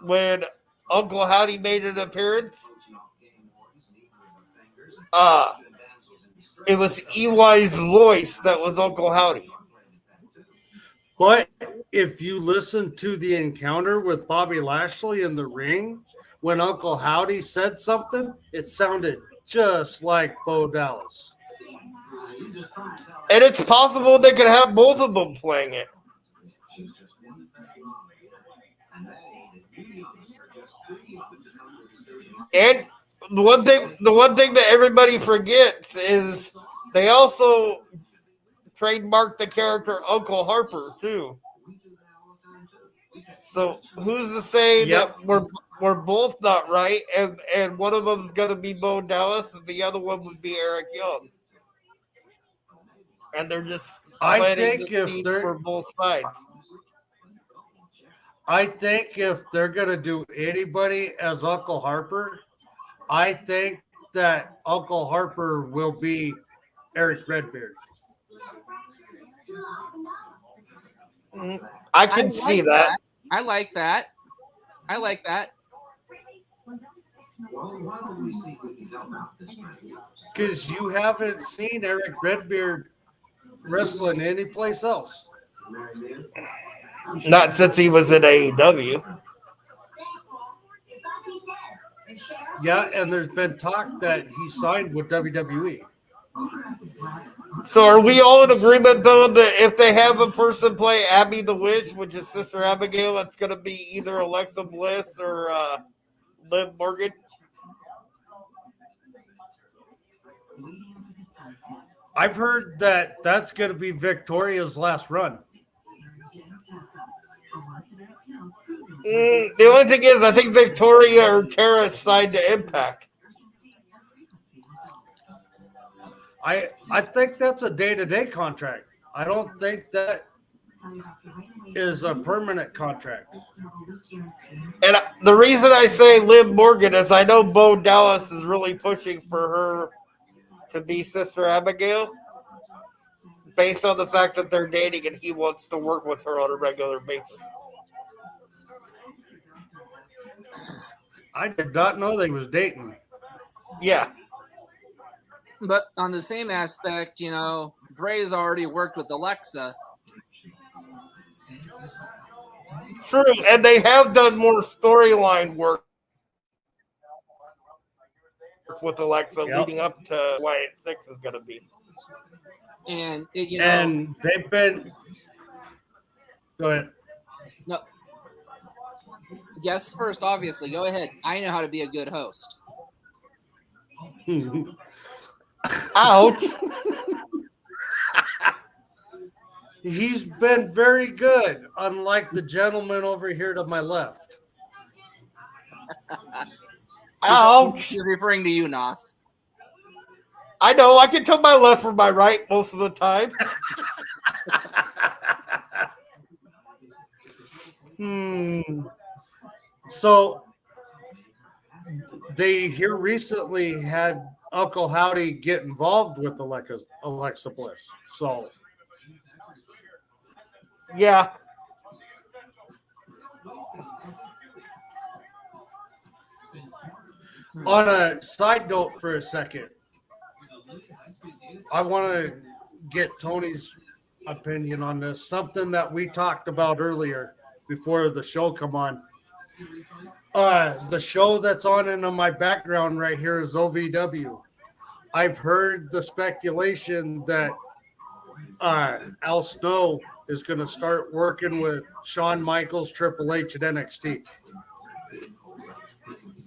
when Uncle Howdy made an appearance. It was EY's voice that was Uncle Howdy. But if you listen to the encounter with Bobby Lashley in the ring, when Uncle Howdy said something, it sounded just like Bo Dallas. And it's possible they could have both of them playing it. And the one thing that everybody forgets is they also trademarked the character Uncle Harper too. So who's to say that we're both not right, and one of them's gonna be Bo Dallas and the other one would be Eric Young, and they're just planting the seeds for both sides. I think if they're gonna do anybody as Uncle Harper, I think that Uncle Harper will be Eric Redbeard. I can see that. I like that. I like that. Because you haven't seen Eric Redbeard wrestling anyplace else. Not since he was in AEW. Yeah, and there's been talk that he signed with WWE. So are we all in agreement, though, that if they have a person play Abby the Witch, which is Sister Abigail, it's going to be either Alexa Bliss or Liv Morgan? I've heard that that's going to be Victoria's last run. The only thing is, I think Victoria or Tara signed to Impact. I think that's a day-to-day contract. I don't think that is a permanent contract. And the reason I say Liv Morgan is I know Bo Dallas is really pushing for her to be Sister Abigail based on the fact that they're dating and he wants to work with her on a regular basis. I did not know they was dating. Yeah. But on the same aspect, you know, Bray's already worked with Alexa. True, and they have done more storyline work with Alexa leading up to Wyatt 6 is going to be. And, you know. And they've been. Go ahead. No. Yes, first, obviously. Go ahead. I know how to be a good host. Ouch. He's been very good, unlike the gentleman over here to my left. Ouch. He's referring to you, Nos. I know. I can tell my left from my right most of the time. So they here recently had Uncle Howdy get involved with Alexa Bliss. So yeah. On a side note for a second, I want to get Tony's opinion on this. Something that we talked about earlier before the show come on. The show that's on in my background right here is OVW. I've heard the speculation that Al Snow is going to start working with Shawn Michaels, Triple H, and NXT.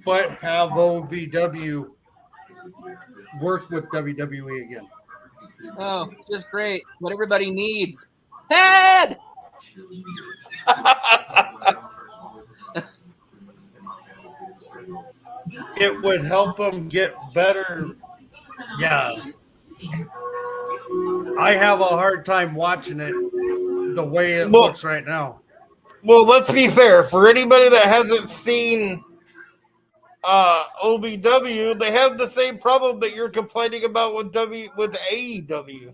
but have OVW work with WWE again. Oh, just great. What everybody needs. Head! It would help them get better. Yeah. I have a hard time watching it the way it Well, looks right now. well, let's be fair. For anybody that hasn't seen OBW, they have the same problem that you're complaining about with AEW.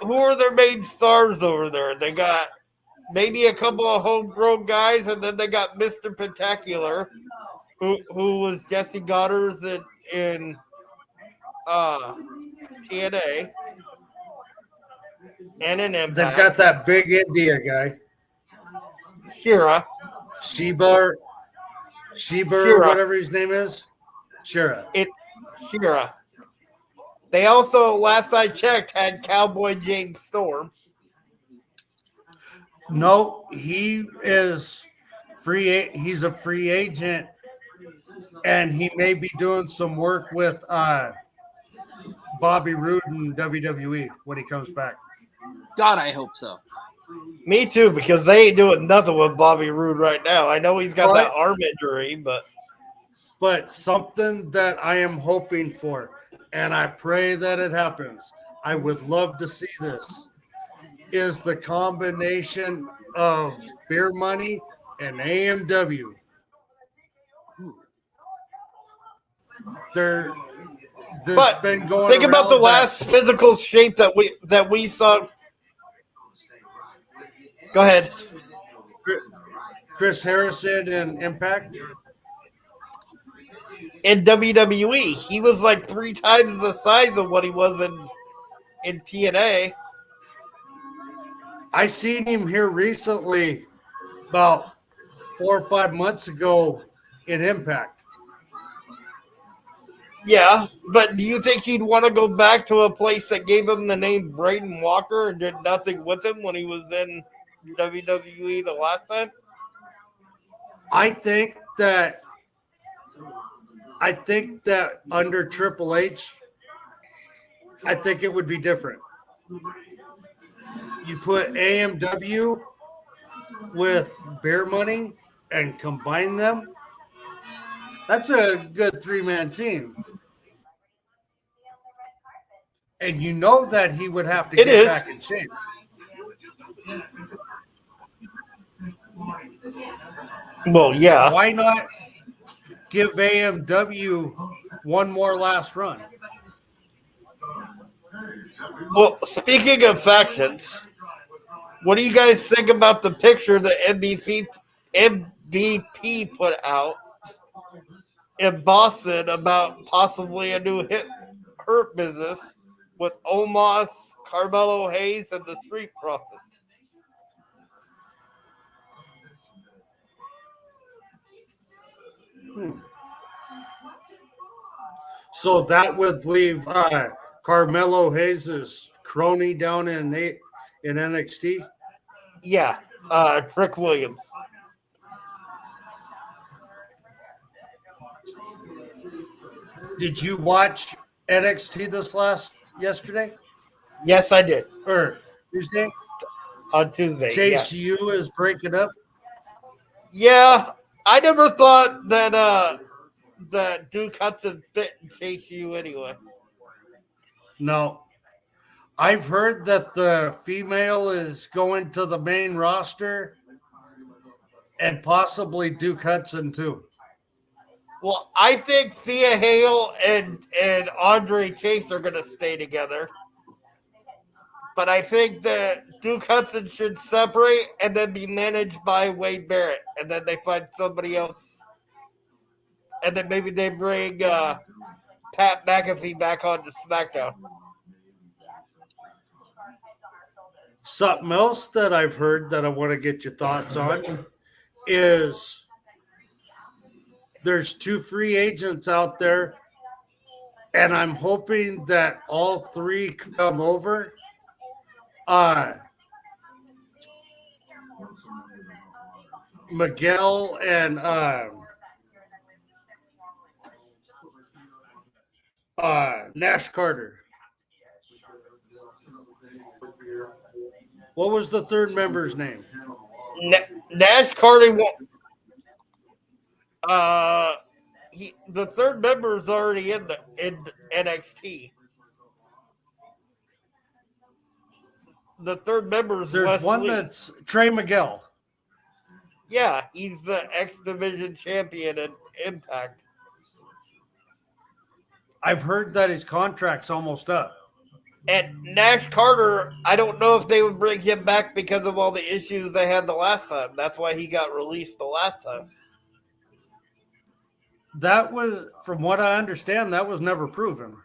Who are their main stars over there? They got maybe a couple of homegrown guys, and then they got Mr. Spectacular, who was Jesse Goddard's in TNA and in They've Impact. got that big India guy, Shira, Sheba, or whatever his name is. Shira. Shira. They also, last I checked, had Cowboy James Storm. No, he is free. He's a free agent, and he may be doing some work with Bobby Roode in WWE when he comes back. God, I hope so. Me too, because they ain't doing nothing with Bobby Roode right now. I know he's got that arm injury, but something that I am hoping for, and I pray that it happens. I would love to see this. Is the combination of Beer Money and AMW. but been going think about the around last physical shape that we saw. Go ahead. Chris Harrison and Impact. In WWE, he was like 3 times the size of what he was in TNA. I seen him here recently, about 4 or 5 months ago, in Impact. Yeah, but do you think he'd want to go back to a place that gave him the name Braden Walker and did nothing with him when he was in WWE the last time? I think that under Triple H, I think it would be different. You put AMW with Beer Money and combine them. That's a good 3-man team. And you know that he would have to get back in shape. Well, yeah. Why not give AMW one more last run? Well, speaking of factions, what do you guys think about the picture that MVP put out in Boston about possibly a new Hurt business with Omos, Carmelo Hayes, and the Street Profits? So that would leave Carmelo Hayes' crony down in NXT. Yeah, Trick Williams. Did you watch NXT yesterday? Yes, I did. Or Tuesday? On Tuesday. Chase U is breaking up. Yeah, I never thought that Duke Hudson fit in Chase U anyway. No. I've heard that the female is going to the main roster and possibly Duke Hudson too. Well, I think Thea Hale and Andre Chase are going to stay together. But I think that Duke Hudson should separate and then be managed by Wade Barrett. And then they find somebody else. And then maybe they bring Pat McAfee back onto SmackDown. Something else that I've heard that I want to get your thoughts on is there's 2 free agents out there, and I'm hoping that all 3 come over. Miguel and Nash Carter. What was the third member's name? Nash Carter won't. The third member is already in NXT. The third member is There's Wesley. one that's Trey Miguel. Yeah, he's the X Division champion in Impact. I've heard that his contract's almost up. And Nash Carter, I don't know if they would bring him back because of all the issues they had the last time. That's why he got released the last time. That was, from what I understand, that was never proven.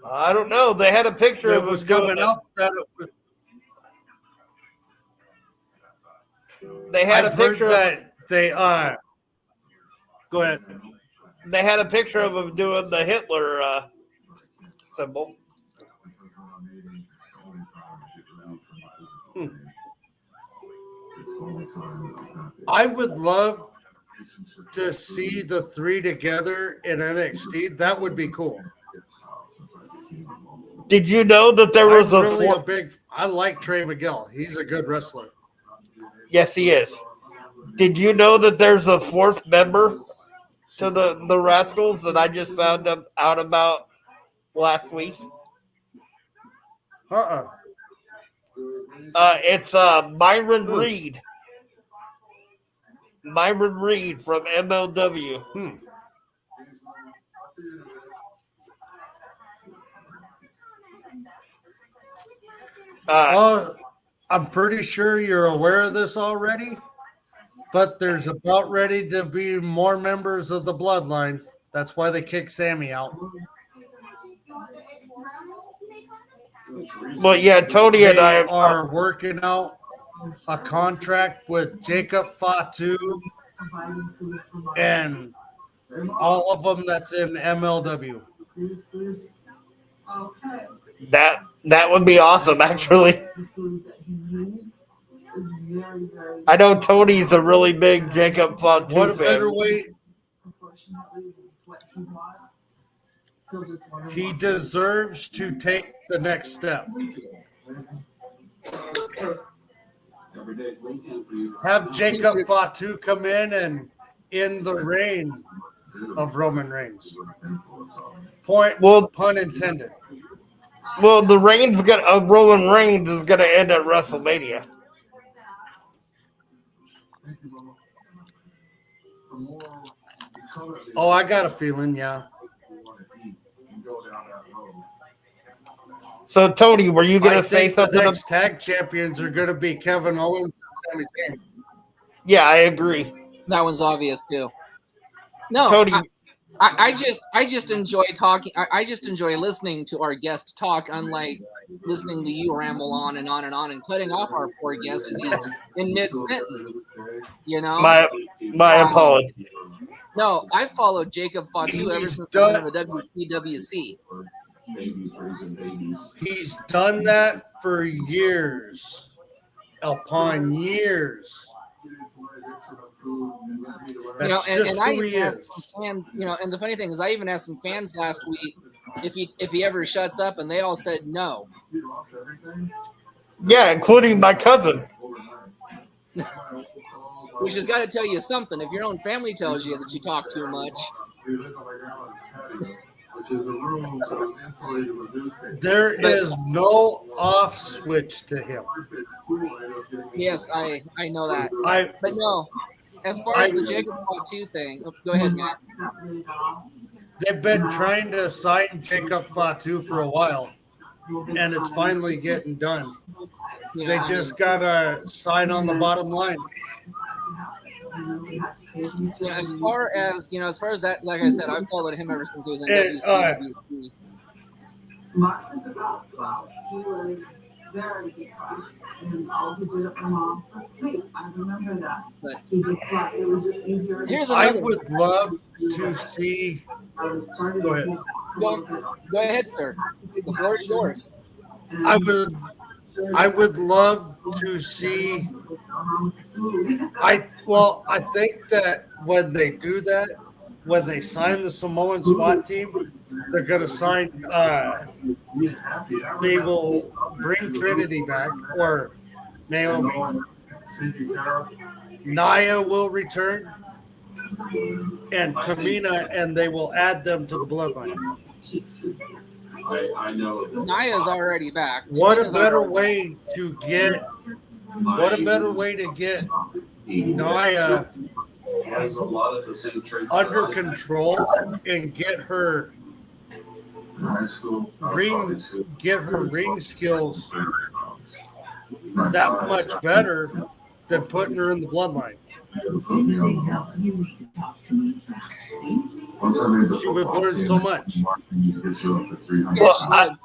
I don't know. They had a picture of It was him doing coming it. up that it was. They had I've a picture heard of that they Go ahead. They had a picture of him doing the Hitler symbol. I would love to see the three together in NXT. That would be cool. Did you know that there was I'm a really four- I like Trey Miguel. He's a good wrestler. Yes, he is. Did you know that there's a fourth member to the Rascals that I just found out about last week? It's Myron Reed. Myron Reed from MLW. I'm pretty sure you're aware of this already, but there's about ready to be more members of the Bloodline. That's why they kicked Sammy out. Well, yeah, Tony and I are working out a contract with Jacob Fatu and all of them that's in MLW. That would be awesome, actually. I know Tony's a really big Jacob Fatu What a fan. better way. He deserves to take the next step. Have Jacob Fatu come in the reign of Roman Reigns. Pun intended. Well, the reigns of Roman Reigns is going to end at WrestleMania. Oh, I got a feeling, yeah. So, Tony, were you going to say something? The next tag champions are going to be Kevin Owens and Sami Zayn. Yeah, I agree. That one's obvious too. No, Tony, I just enjoy talking. I just enjoy listening to our guest talk, unlike listening to you ramble on and on and on and cutting off our poor guest as he's in mid sentence. You know, my apologies. No, I've followed Jacob Fatu ever since he's been in the WCWC. He's done that for years, upon years. You know, and I even asked some fans. You know, and the funny thing is, I even asked some fans last week if he ever shuts up, and they all said no. Yeah, including my cousin. Which has got to tell you something. If your own family tells you that you talk too much. There is no off switch to him. Yes, I know that. But no, as far as the Jacob Fatu thing, go ahead, Matt. They've been trying to sign Jacob Fatu for a while, and it's finally getting done. Yeah, they just got to sign on the bottom line. Yeah, as far as that, like I said, I've followed him ever since he was in WCWC. He was very depressed, and all he did at my mom's was sleep. I remember that. But he just thought it was just easier. I would love to see. Go ahead. Go ahead, sir. The floor is yours. I would love to see. I think that when they do that, when they sign the Samoan SWAT team, they're going to sign. They will bring Trinity back or Naomi. Naya will return, and Tamina, and they will add them to the bloodline. Naya's already back. What a Tamina's better already- way to get Naya under control and get her ring skills that much better than putting her in the bloodline. She would learn so much. Well,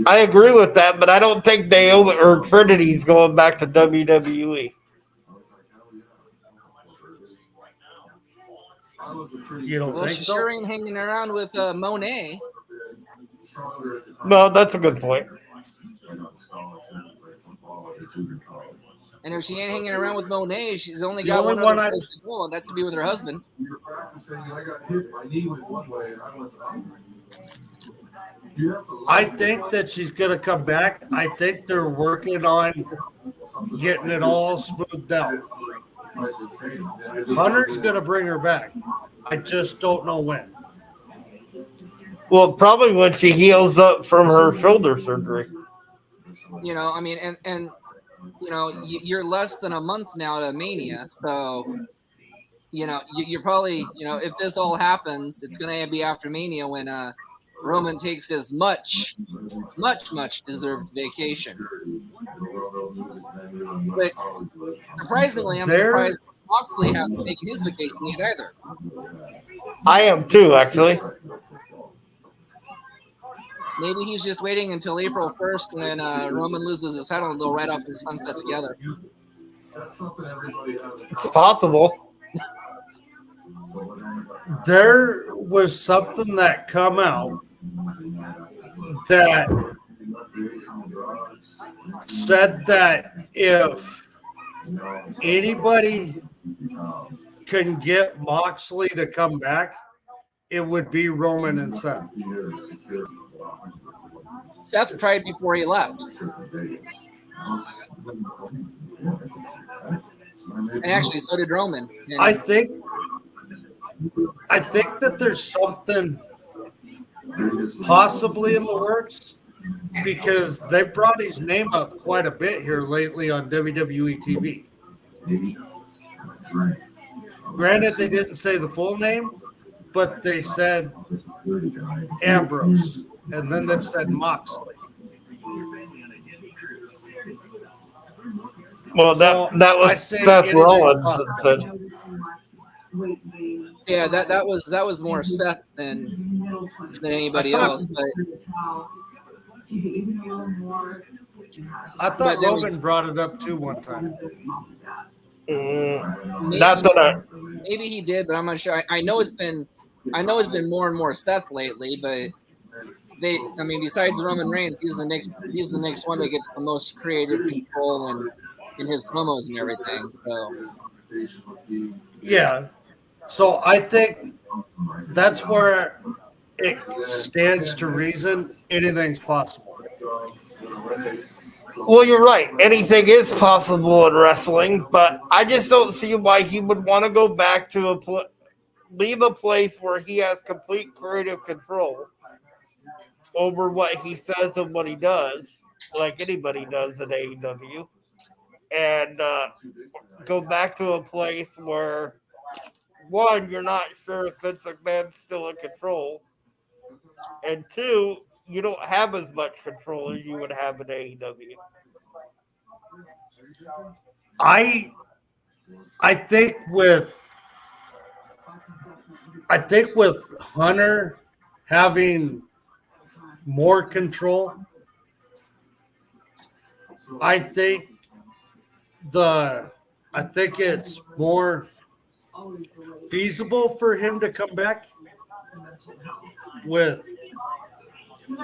I agree with that, but I don't think Naomi or Trinity's going back to WWE. You don't Well, think she so? sure ain't hanging around with Monet. No, that's a good point. And if she ain't hanging around with Monet, she's only The got only one one other I- place to go, and that's to be with her husband. I think that she's going to come back. I think they're working on getting it all smoothed out. Hunter's going to bring her back. I just don't know when. Well, probably when she heals up from her shoulder surgery. You know, I mean, and you know, you're less than a month now to Mania, so you know, you're probably, you know, if this all happens, it's going to be after Mania when Roman takes his much deserved vacation. But surprisingly, I'm surprised Moxley hasn't taken his vacation yet either. I am too, actually. Maybe he's just waiting until April 1st when Roman loses his title and they'll ride off in the sunset together. It's possible. There was something that come out that said that if anybody can get Moxley to come back, it would be Roman and Seth. Seth tried before he left. And actually, so did Roman. And I think that there's something possibly in the works because they've brought his name up quite a bit here lately on WWE TV. Granted, they didn't say the full name, but they said Ambrose, and then they've said Moxley. Well, that was I say Seth anything's Rollins possible. that said. yeah, that was more Seth than anybody else. But I thought But then Roman brought it up too one time. Not that maybe he did, but I'm not sure. I know it's been more and more Seth lately, but besides Roman Reigns, he's the next one that gets the most creative control and in his promos and everything. So Yeah. So I think that's where it stands to reason anything's possible. Well, you're right. Anything is possible in wrestling, but I just don't see why he would want to go back to leave a place where he has complete creative control over what he says and what he does, like anybody does at AEW, and go back to a place where, one, you're not sure if Vince McMahon's still in control, and two, you don't have as much control as you would have in AEW. I think with Hunter having more control, I think it's more feasible for him to come back with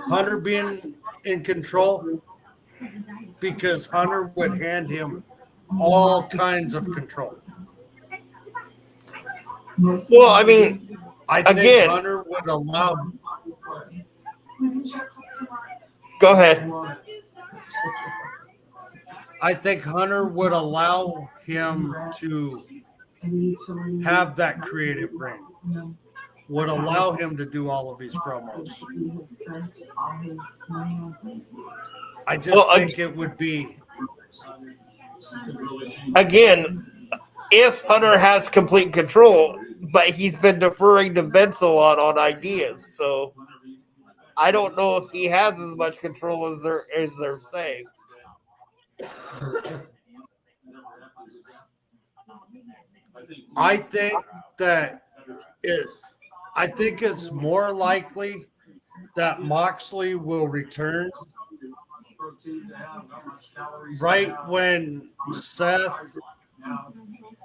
Hunter being in control because Hunter would hand him all kinds of control. Well, I mean, I think Again. Hunter would allow. go ahead. I think Hunter would allow him to have that creative brain. Would allow him to do all of these promos. I just Well, think it would be. Again, if Hunter has complete control, but he's been deferring to Vince a lot on ideas, so I don't know if he has as much control as they're saying. I think that I think it's more likely that Moxley will return right when Seth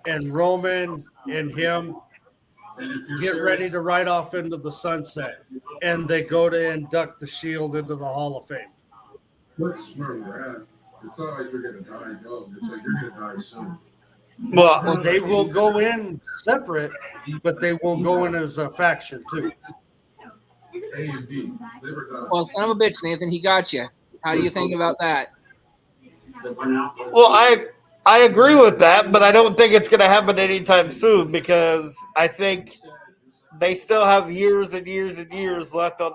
and Roman and him get ready to ride off into the sunset, and they go to induct the Shield into the Hall of Fame. That's where we're at. It's not like you're gonna die young. It's like you're gonna die soon. Well, They will go in separate, but they will go in as a faction too. A and B. They were done. Well, son of a bitch, Nathan, he got you. How do you think about that? well, I agree with that, but I don't think it's going to happen anytime soon because I think they still have years and years and years left on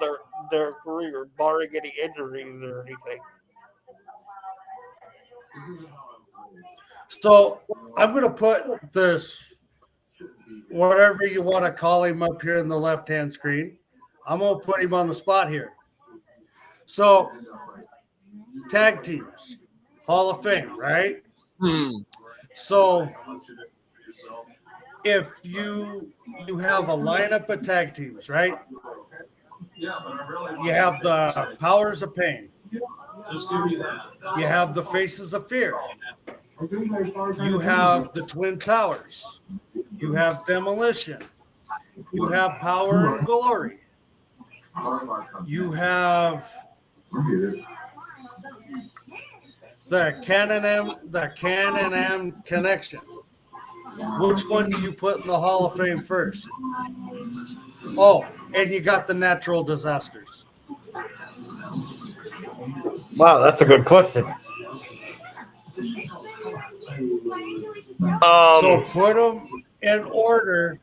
their career, barring any injuries or anything. So I'm going to put this, whatever you want to call him, up here in the left-hand screen. I'm going to put him on the spot here. So tag teams, Hall of Fame, right? So if you have a lineup of tag teams, right? You have the Powers of Pain. You have the Faces of Fear. You have the Twin Towers. You have Demolition. You have Power and Glory. You have the Can-Am Connection. Which one do you put in the Hall of Fame first? Oh, and you got the natural disasters. Wow, that's a good question. So put them in order.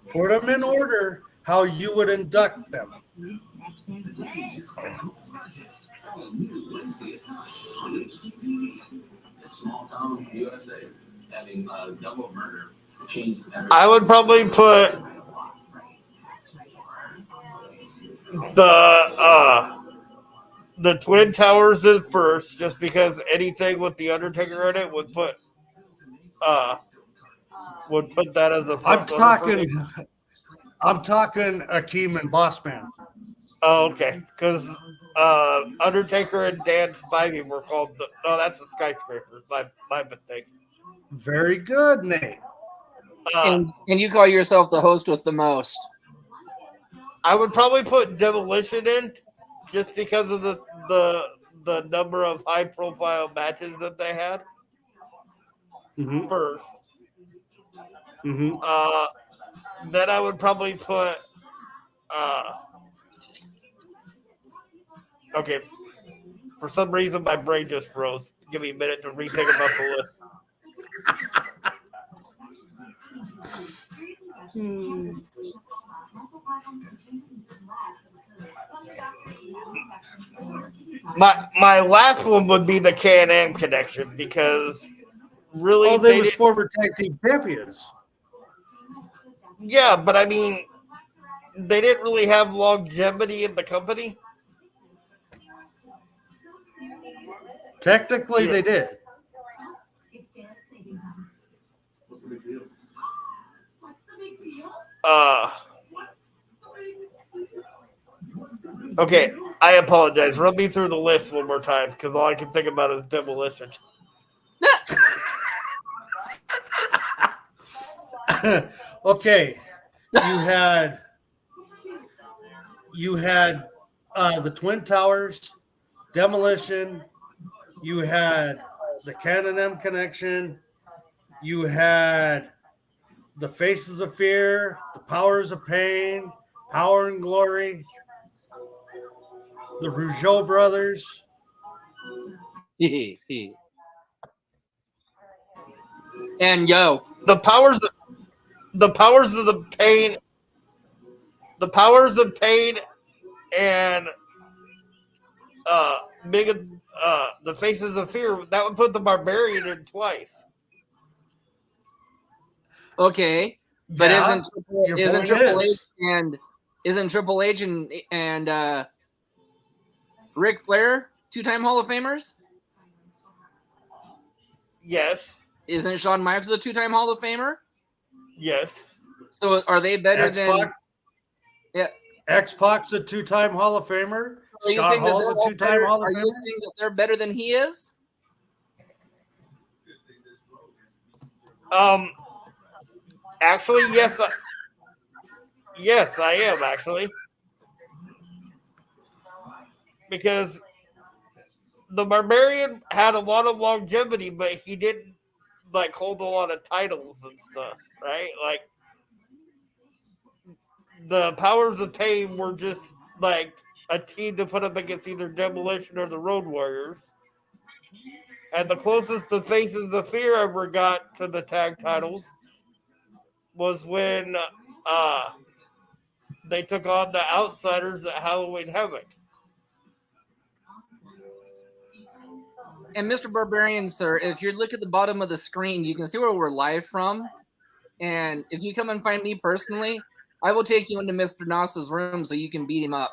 Put them in order how you would induct them. I would probably put the Twin Towers in first, just because anything with the Undertaker in it would put that as a. I'm talking Akeem and Bossman. Oh, okay, because Undertaker and Dan Spivey were called. That's the Skyscrapers. My mistake. Very good, Nate. And you call yourself the host with the most. I would probably put Demolition in, just because of the number of high profile matches that they had. First. Then I would probably put. Okay. For some reason, my brain just froze. Give me a minute to rethink about the list. My last one would be the Can-Am Connection because really they was former tag team champions. Yeah, but I mean, they didn't really have longevity in the company. Technically, they did. Okay, I apologize. Run me through the list one more time because all I can think about is Demolition. Okay, you had the Twin Towers, Demolition. You had the Can-Am Connection. You had the Faces of Fear, the Powers of Pain, Power and Glory, the Rougeau brothers. And yo, The powers of the pain, the powers of pain, and the Faces of Fear. That would put the Barbarian in twice. okay, but Yeah, your isn't point Triple H is. and Ric Flair 2-time Hall of Famers? Yes, Isn't Shawn Michaels a 2-time Hall of Famer? yes. So are they better than? Yeah. X-Pac's a 2-time Hall of Famer. Are you Scott saying that Hall's they're a all 2-time better? Hall of Are Famer. you saying that they're better than he is? Actually, yes. Yes, I am actually, because the Barbarian had a lot of longevity, but he didn't like hold a lot of titles and stuff, right? Like the Powers of Pain were just like a team to put up against either Demolition or the Road Warriors. And the closest the Faces of Fear ever got to the tag titles was when they took on the Outsiders at Halloween Havoc. And Mr. Barbarian, sir, if you look at the bottom of the screen, you can see where we're live from. And if you come and find me personally, I will take you into Mr. Nas's room so you can beat him up.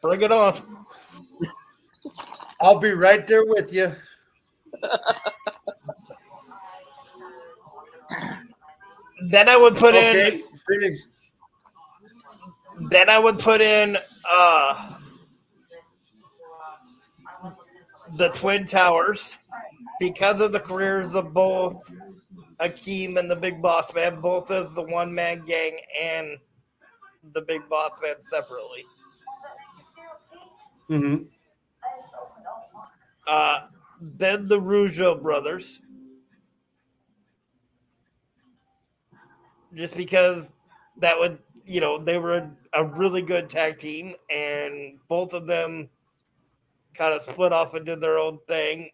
Bring it on. I'll be right there with you. Then I would put in. Finish. Then I would put in the Twin Towers, because of the careers of both Akeem and the Big Boss Man, both as the one-man gang and the Big Boss Man separately. Mm-hmm. Then the Rougeau brothers, just because that would, they were a really good tag team, and both of them kind of split off and did their own thing.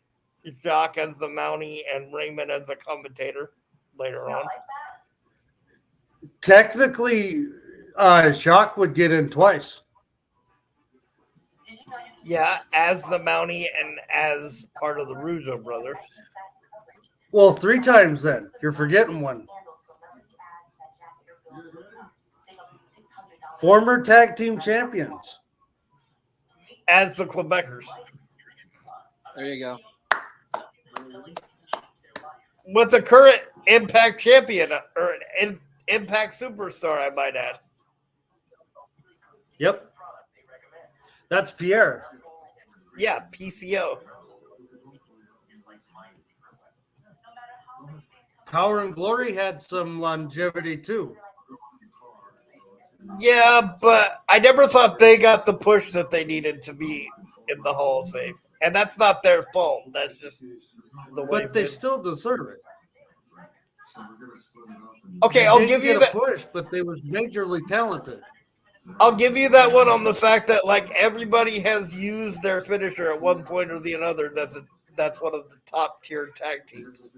Jacques as the Mountie and Raymond as the commentator later on. Technically, Jacques would get in twice. Yeah, as the Mountie and as part of the Rougeau brothers. Well, 3 times then. You're forgetting one. Former tag team champions. As the Quebecers. There you go. With the current Impact champion, or an Impact superstar, I might add. Yep. That's Pierre. Yeah, PCO. Power and Glory had some longevity too. Yeah, but I never thought they got the push that they needed to be in the Hall of Fame. And that's not their fault. That's just the way. But they still deserve it. Okay, I'll give you that that push, but they was majorly talented. I'll give you that one on the fact that like everybody has used their finisher at one point or the another. That's one of the top tier tag teams.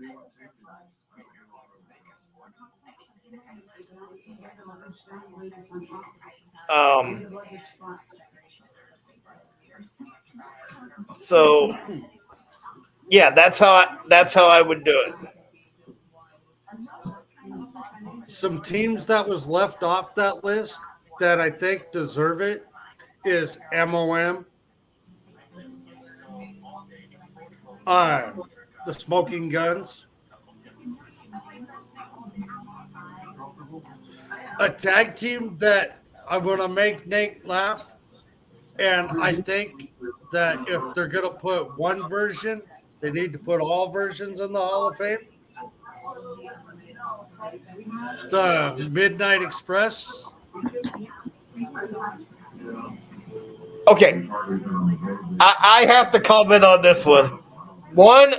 So yeah, that's how I would do it. Some teams that was left off that list that I think deserve it is MOM, the Smoking Guns, a tag team that I'm going to make Nate laugh, and I think that if they're going to put one version, they need to put all versions in the Hall of Fame. The Midnight Express. Okay, I have to comment on this one. One,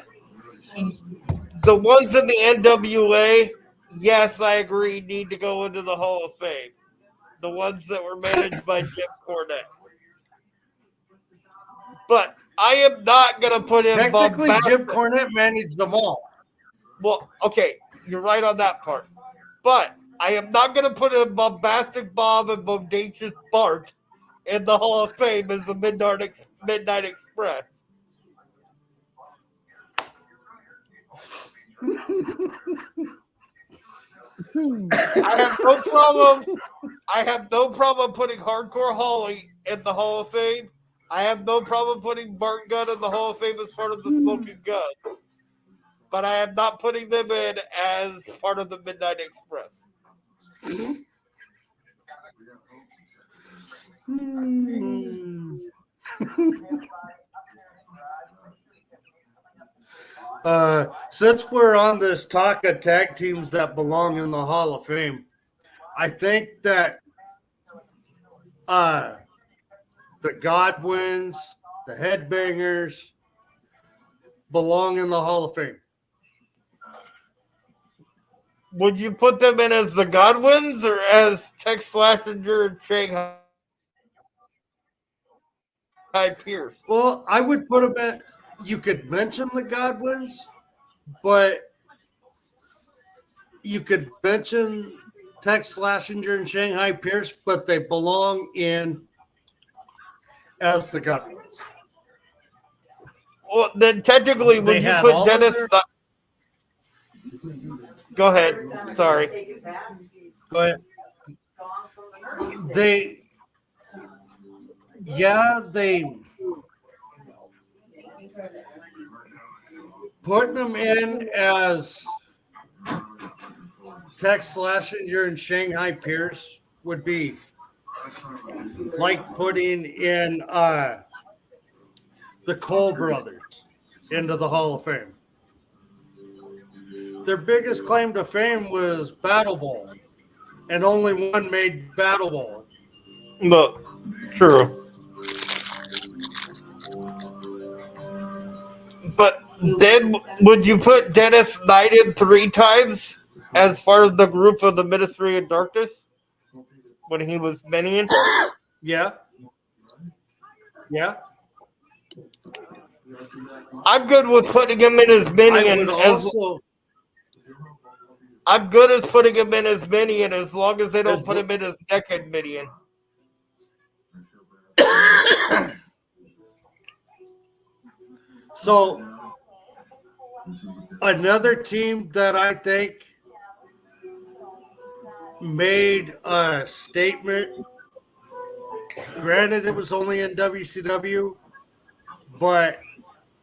the ones in the NWA yes, I agree, need to go into the Hall of Fame. The ones that were managed by Jim Cornette. But I am not going to put in Technically, Jim bombastic. Cornette managed them all. Well, okay, you're right on that part. But I am not going to put in Bombastic Bob and Bodacious Bart in the Hall of Fame as the Midnight Express. I have no problem. I have no problem putting Hardcore Holly in the Hall of Fame. I have no problem putting Bart Gunn in the Hall of Fame as part of the Smoking Gun. But I am not putting them in as part of the Midnight Express. Since we're on this talk of tag teams that belong in the Hall of Fame, I think that the Godwins, the Headbangers belong in the Hall of Fame. Would you put them in as the Godwins or as Tex Slashinger and Shanghai Pierce? Well, I would put them in. You could mention the Godwins, but you could mention Tex Slashinger and Shanghai Pierce, but they belong in as the Godwins. Well, then technically, would you put Dennis? Go ahead. Sorry. But they putting them in as Tex Slashinger and Shanghai Pierce would be like putting in the Cole brothers into the Hall of Fame. Their biggest claim to fame was Battle Bowl, and only one made Battle Bowl. Look, true. But then, would you put Dennis Knight in 3 times as part of the group of the Ministry of Darkness when he was Minion? Yeah. I'm good with putting him in as Minion. I'm good as putting him in as Minion as long as they don't put him in as Decade Minion. So another team that I think made a statement, granted it was only in WCW, but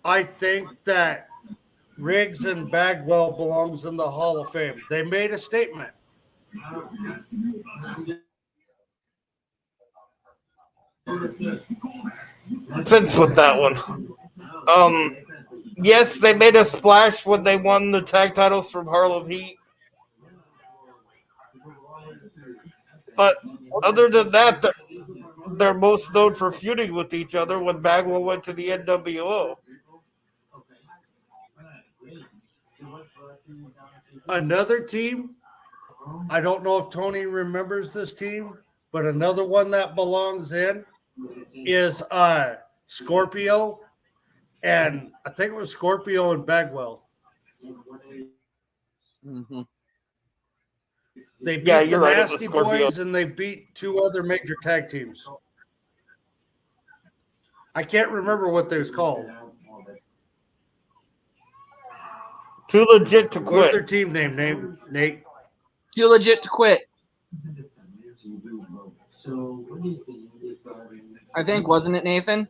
I think that Riggs and Bagwell belongs in the Hall of Fame. They made a statement. Fits with that one. Yes, they made a splash when they won the tag titles from Harlem Heat. But other than that, they're most known for feuding with each other when Bagwell went to the NWO. Another team, I don't know if Tony remembers this team, but another one that belongs in is Scorpio, and I think it was Scorpio and Bagwell. Mm-hmm. They beat the Nasty Boys and they beat 2 other major tag teams. I can't remember what they're called. Too legit to quit. What's their team name, Nate? Too legit to quit. I think, wasn't it, Nathan?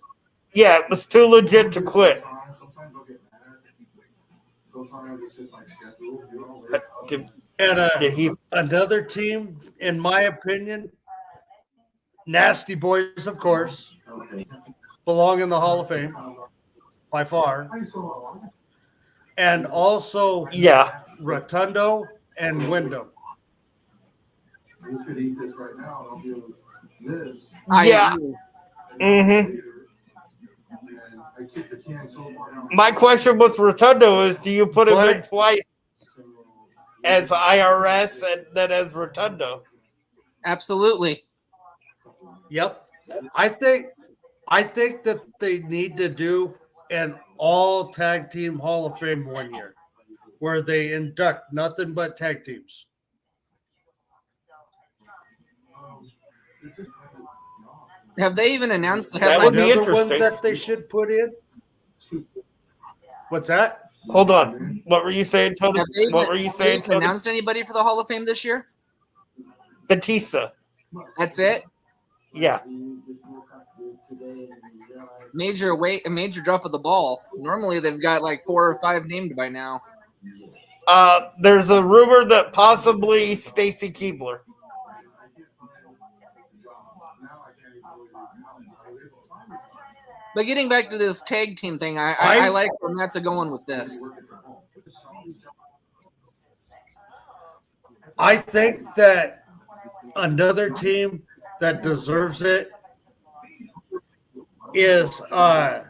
Yeah, it was Too Legit to Quit. And another team, in my opinion, Nasty Boys, of course, belong in the Hall of Fame by far. And also, Rotundo and Wyndham. Yeah. Mm-hmm. My question with Rotundo is, do you put him in twice as IRS and then as Rotundo. Absolutely. Yep. I think that they need to do an all tag team Hall of Fame one year where they induct nothing but tag teams. Have they even announced the That headline? would be Another one interesting. that they should put in. What's that? Hold on. What were you saying, Tony? Have they What were you saying, even Tony? announced anybody for the Hall of Fame this year? Batista. That's it. Yeah. A major drop of the ball. Normally they've got like 4 or 5 named by now. There's a rumor that possibly Stacy Keibler. But getting back to this tag team thing, I like where Matt's going with this. I think that another team that deserves it is I'm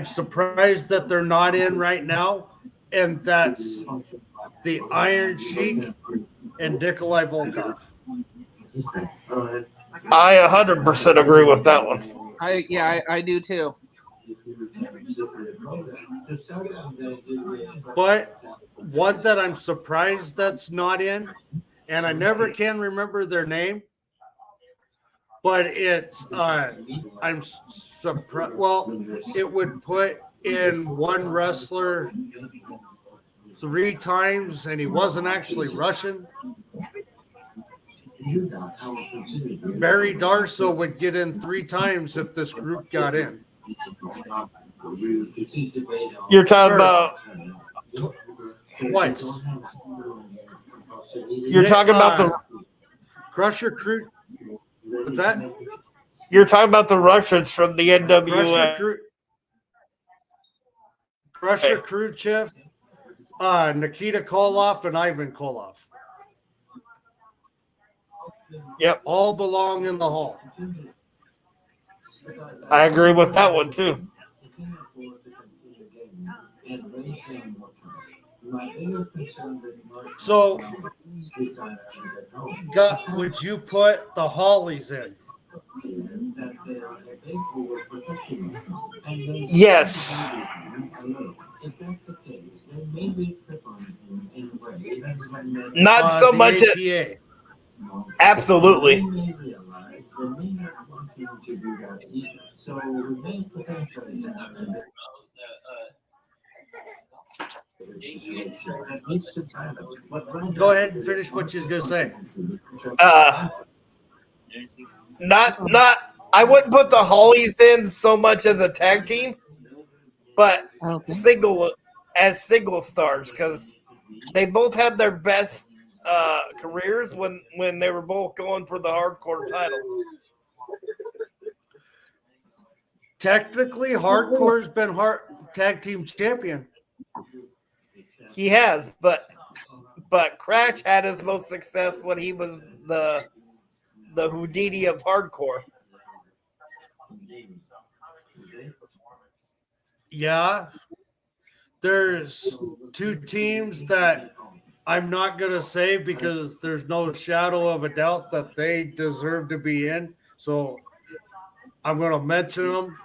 surprised that they're not in right now, and that's the Iron Sheik and Nikolai Volkov. I 100% agree with that one. I do too. But one that I'm surprised that's not in, and I never can remember their name, but it's I'm surprised. Well, it would put in one wrestler 3 times, and he wasn't actually Russian. Barry Darso would get in 3 times if this group got in. You're talking about What? you're talking about the Crusher Crew. What's that? you're talking about the Russians from the NWA. Crusher Khrushchev, Nikita Koloff, and Ivan Koloff. Yep, All belong in the hall. I agree with that one too. So, would you put the Hollies in? Yes. Not so The much. APA. Absolutely. Go ahead and finish what you're going to say. Not. I wouldn't put the Hollies in so much as a tag team, but single stars because they both had their best careers when they were both going for the hardcore title. Technically, Hardcore's been tag team champion. He has, but Crash had his most success when he was the Houdini of hardcore. Yeah. There's 2 teams that I'm not going to say because there's no shadow of a doubt that they deserve to be in. So I'm going to mention them.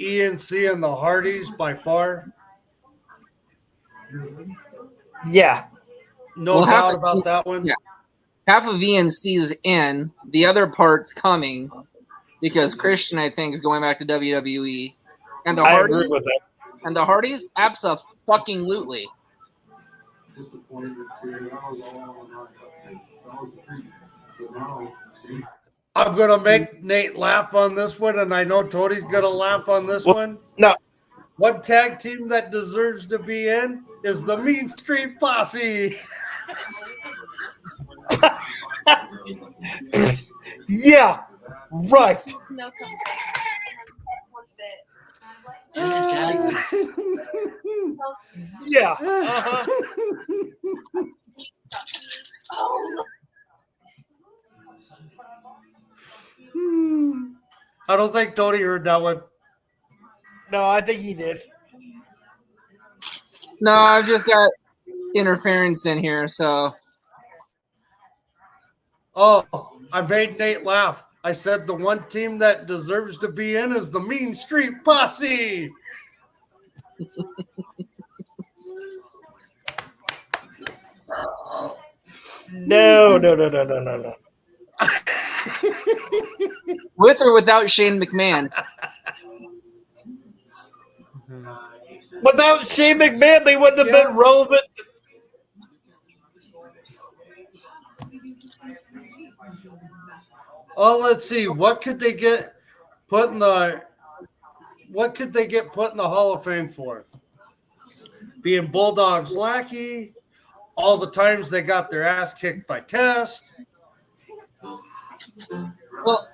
ENC and the Hardys by far. Yeah. No doubt about that one. Yeah. Half of ENC's in, the other part's coming because Christian, I think, is going back to WWE. And the I agree Hardys, with that. and the Hardys, abso-fucking-lutely. I'm going to make Nate laugh on this one, and I know Tony's going to laugh on this one. No. One tag team that deserves to be in is the Mean Street Posse. Yeah. Right. No comment. One bit. Yeah. Uh-huh. I don't think Tony heard that one. No, I think he did. No, I've just got interference in here, so Oh, I made Nate laugh. I said the one team that deserves to be in is the Mean Street Posse. No. with or without Shane McMahon. Without Shane McMahon, they wouldn't have Yeah. been relevant. Oh, let's see. What could they get put in the Hall of Fame for? Being Bulldog's lackey, all the times they got their ass kicked by Test. Well,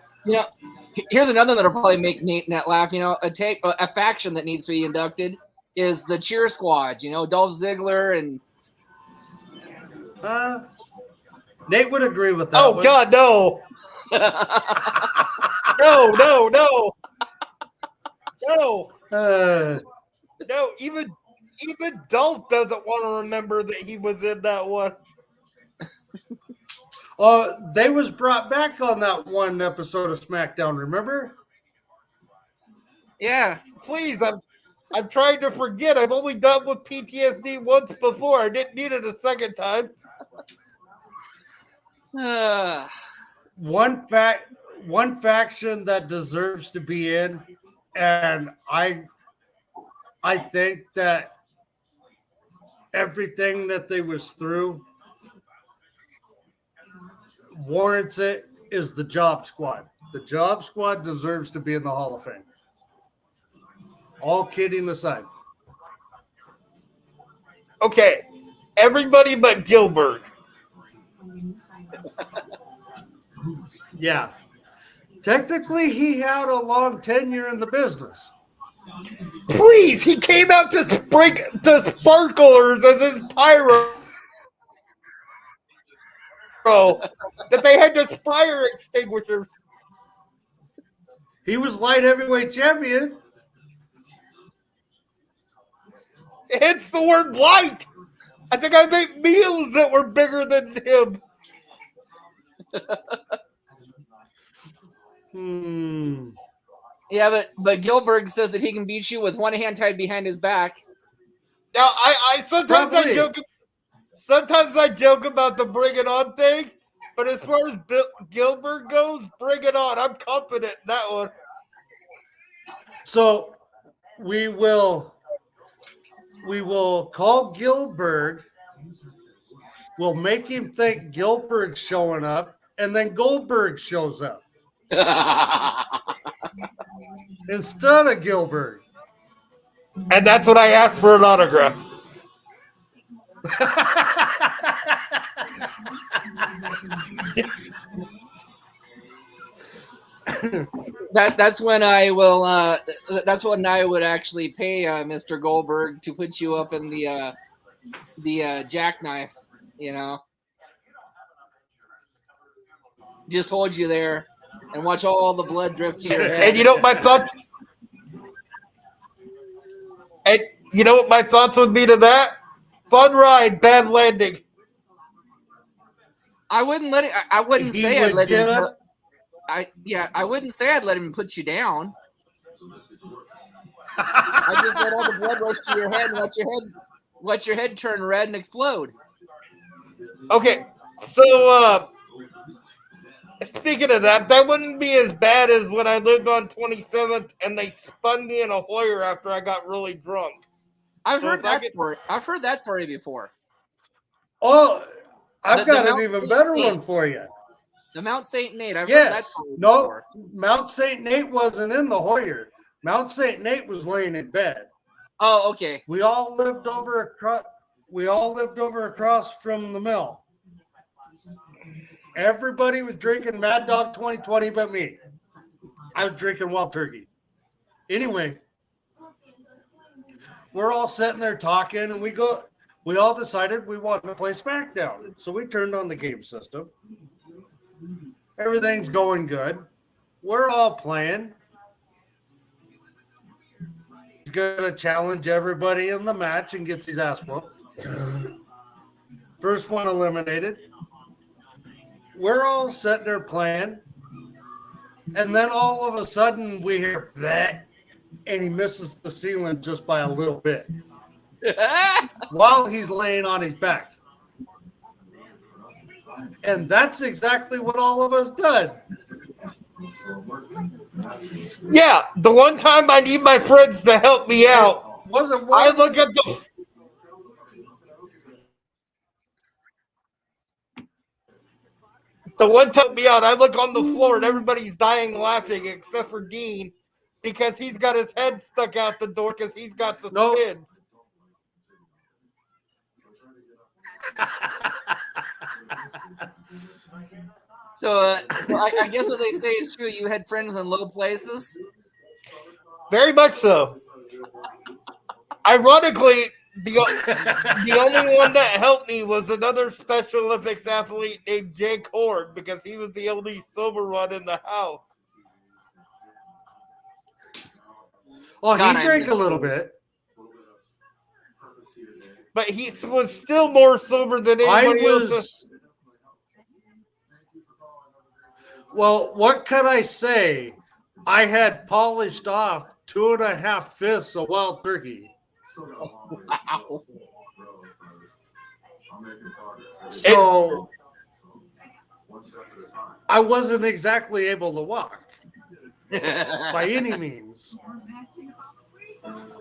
here's another that'll probably make Nate Net laugh. A faction that needs to be inducted is the Cheer Squad. Dolph Ziggler and Nate would agree with that. Oh one. God, no. No. Even Dolph doesn't want to remember that he was in that one. They was brought back on that one episode of SmackDown. Remember? yeah. Please, I'm trying to forget. I've only dealt with PTSD once before. I didn't need it a second time. One faction that deserves to be in, and I think that everything that they was through warrants it, is the Job Squad. The Job Squad deserves to be in the Hall of Fame. All kidding aside. Okay, everybody but Gilbert. Yeah. Technically, he had a long tenure in the business. Please, he came out to break the sparklers as his pyro. That they had just fire extinguishers. He was light heavyweight champion. Hence the word light. I think I made meals that were bigger than him. Yeah, but Gilbert says that he can beat you with one hand tied behind his back. Now, I sometimes I joke. Sometimes I joke about the bring it on thing, but as far as Gilbert goes, bring it on. I'm confident in that one. So we will call Gilbert. We'll make him think Gilbert's showing up, and then Goldberg shows up instead of Gilbert. And that's what I asked for an autograph. That's when I will. That's when I would actually pay Mr. Goldberg to put you up in the jackknife. Just hold you there and watch all the blood drift to your head. And you know what my thoughts? And you know what my thoughts would be to that? Fun ride, bad landing. I wouldn't let it. I wouldn't He say I'd would let get him. up. I wouldn't say I'd let him put you down. I just let all the blood rush to your head and let your head turn red and explode. Okay, so speaking of that, that wouldn't be as bad as when I lived on 27th and they spun me in a Hoyer after I got really drunk. I've heard that story. I've heard that story before. Oh, I've got the an even better one for you. The Mount St. Nate. I've heard that story before. Mount St. Nate wasn't in the Hoyer. Mount St. Nate was laying in bed. Oh, okay. We all lived over across from the mill. Everybody was drinking Mad Dog 2020 but me. I was drinking Wild Turkey. Anyway, we're all sitting there talking, and we all decided we wanted to play SmackDown. So we turned on the game system. Everything's going good. We're all playing. He's going to challenge everybody in the match and gets his ass whooped. First one eliminated. We're all sitting there playing. And then all of a sudden we hear that, and he misses the ceiling just by a little bit while he's laying on his back. And that's exactly what all of us did. Yeah, the one time I need my friends to help me out, I look at the one time me out, I look on the floor and everybody's dying laughing except for Dean because he's got his head stuck out the door because he's got the skin. So I guess what they say is true. You had friends in low places. Very much so. Ironically, the only one that helped me was another Special Olympics athlete named Jake Horde because he was the only sober one in the house. Oh, he drank a little bit. But he was still more sober than anybody else. Well, what can I say? I had polished off 2.5 fifths of wild turkey. Wow. So I wasn't exactly able to walk by any means.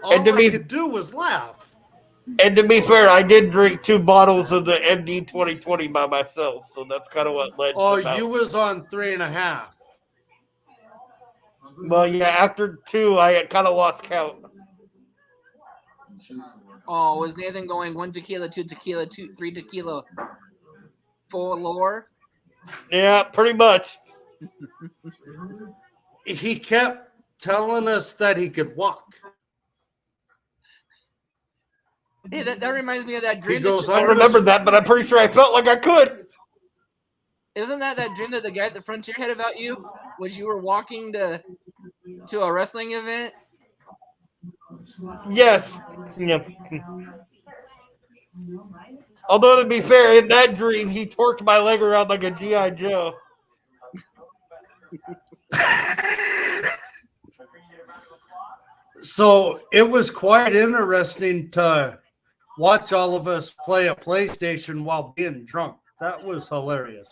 All I could do was laugh. And to be fair, I did drink 2 bottles of the MD 2020 by myself, so that's kind of what led to that. You was on 3.5. Well, yeah, after 2, I kind of lost count. Oh, was Nathan going 1 tequila, 2 tequila, 3 tequila, 4 lower? Yeah, pretty much. He kept telling us that he could walk. Hey, that reminds me of that dream. I remember that, but I'm pretty sure I felt like I could. Isn't that dream that the guy at the Frontier had about you? Was you were walking to a wrestling event? Yes. Yeah. Although, to be fair, in that dream, he torqued my leg around like a G.I. Joe. So it was quite interesting to watch all of us play a PlayStation while being drunk. That was hilarious.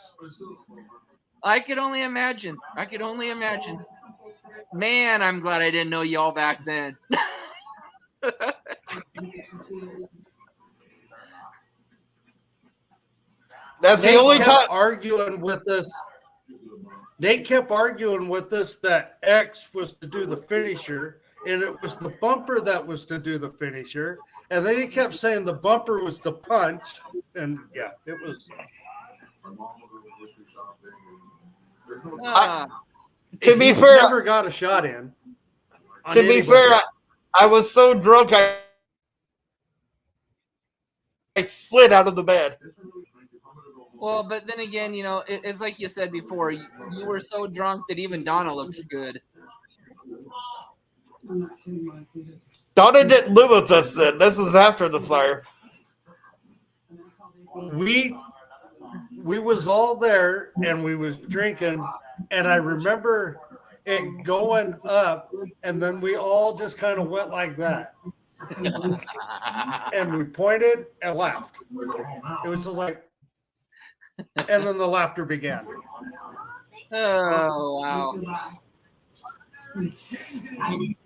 I could only imagine. Man, I'm glad I didn't know y'all back then. That's the only time. Nate kept arguing with us that X was to do the finisher, and it was the bumper that was to do the finisher. And then he kept saying the bumper was the punch. And yeah, it was. To be fair, never got a shot in. To be fair, I was so drunk I slid out of the bed. Well, but then again, it's like you said before. You were so drunk that even Donna looked good. Donna didn't live with us then. This was after the fire. We was all there and we was drinking, and I remember it going up, and then we all just kind of went like that. And we pointed and laughed. It was just like, and then the laughter began. Oh, wow.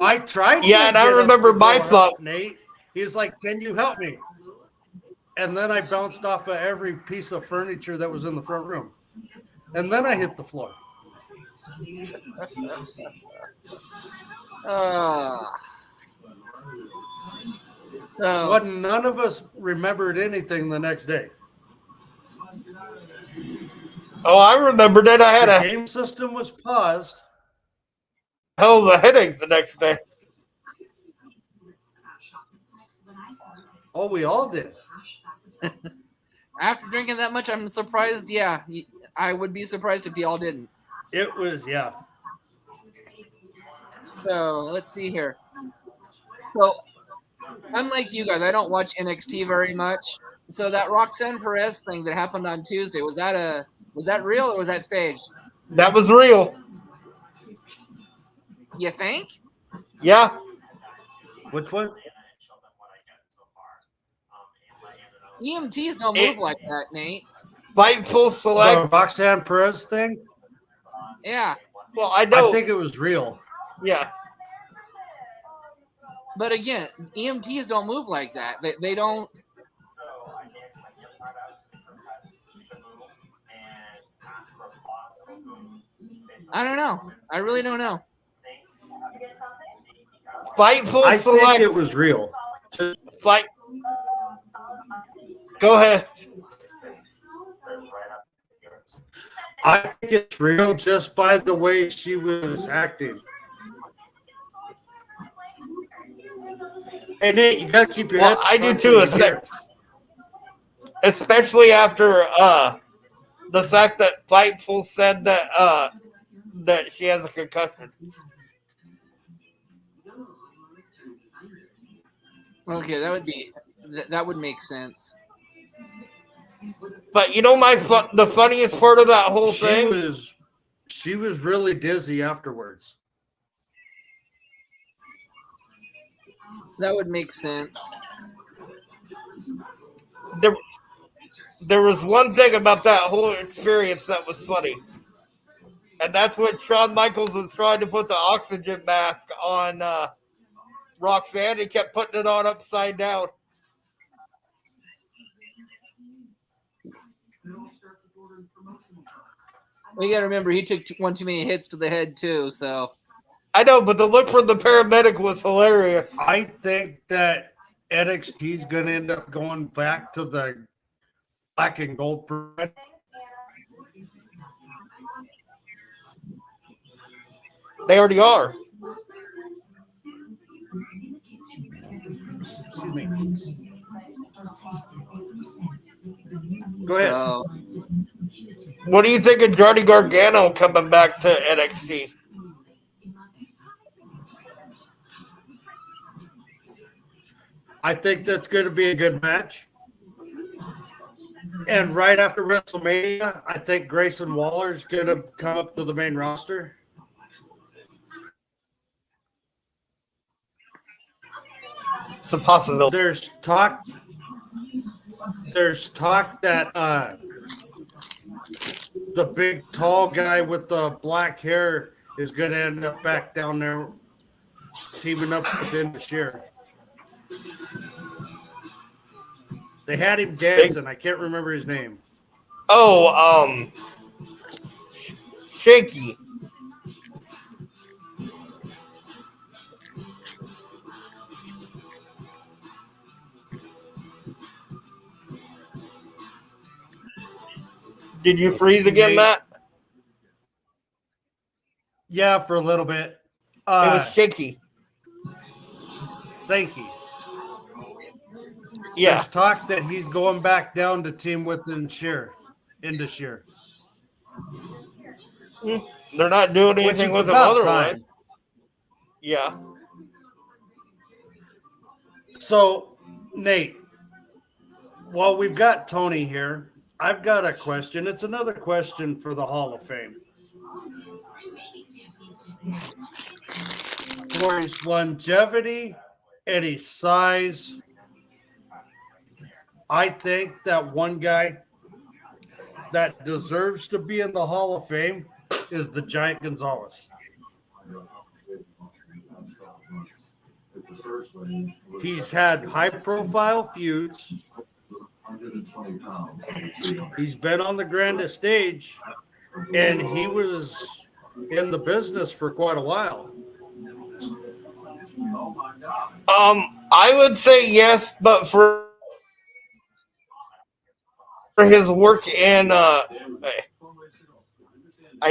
I tried. Yeah, and I remember my thought. Nate, he was like, "Can you help me?" And then I bounced off of every piece of furniture that was in the front room, and then I hit the floor. But none of us remembered anything the next day. Oh, I remembered it. I had the game system was paused. Hell of a headache the next day. Oh, we all did. After drinking that much, I'm surprised. Yeah, I would be surprised if y'all didn't. It was, yeah. So let's see here. So unlike you guys, I don't watch NXT very much. So that Roxanne Perez thing that happened on Tuesday, was that real or was that staged? That was real. You think? Yeah. Which one? EMTs don't It- move like that, Nate. Fightful Select. The Roxanne Perez thing? Yeah. Well, I I know. think it was real. Yeah. But again, EMTs don't move like that. They don't. I don't know. I really don't know. Fightful I think Select. it was real. Fight. Go ahead. I think it's real just by the way she was acting. Hey, Nate, you got to keep your Well, head. I do front too, of the ear. especially after the fact that Fightful said that that she has a concussion. Okay, that would make sense. But you know the funniest part of that whole thing? She was really dizzy afterwards. That would make sense. There was one thing about that whole experience that was funny. And that's when Shawn Michaels was trying to put the oxygen mask on Roxanne. He kept putting it on upside down. We gotta remember he took one too many hits to the head too. So I know, but the look from the paramedic was hilarious. I think that NXT is going to end up going back to the black and gold brand. They already are. Excuse me. Go ahead. so What do you think of Johnny Gargano coming back to NXT? I think that's going to be a good match. And right after WrestleMania, I think Grayson Waller's going to come up to the main roster. It's a possibility. There's talk that the big tall guy with the black hair is going to end up back down there teaming up with him this year. They had him dancing. I can't remember his name. Oh, Shaky. Did you freeze again, Matt? Yeah, for a little bit. It was Shaky. Sankey. Yeah. There's talk that he's going back down to team with Indashir. They're not doing anything with him otherwise. Yeah. So, Nate, while we've got Tony here, I've got a question. It's another question for the Hall of Fame. For his longevity and his size, I think that one guy that deserves to be in the Hall of Fame is the Giant Gonzalez. He's had high-profile feuds. He's been on the grandest stage, and he was in the business for quite a while. I would say yes, but for his work in I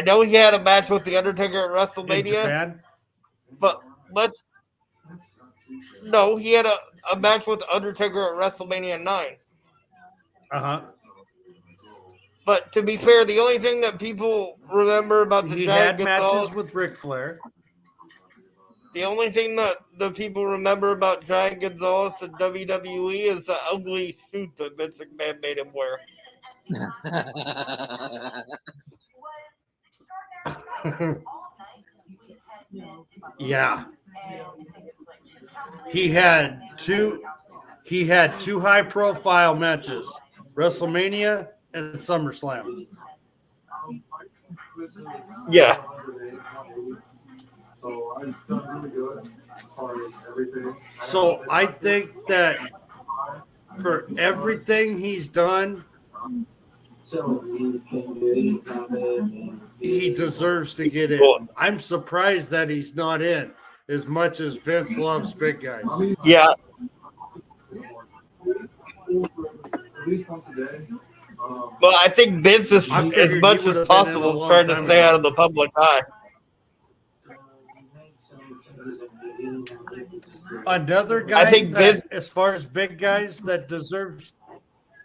know he had a match with The Undertaker at In WrestleMania, Japan, but he had a match with Undertaker at WrestleMania 9. But to be fair, the only thing that people remember about the he Giant had matches Gonzalez, with Ric Flair. The only thing that the people remember about Giant Gonzalez in WWE is the ugly suit that Vince McMahon made him wear. Yeah. He had two high profile matches, WrestleMania and SummerSlam. Yeah. So I've done really good as far as everything. So I think that for everything he's done, he deserves to get in. Well, I'm surprised that he's not in as much as Vince loves big guys. yeah. At least once a day. Well, I think Vince is, I as figured much he would as have been in a possible, long trying to time stay ago. out of the public eye. Another guy I think Vince. as far as big guys that deserves.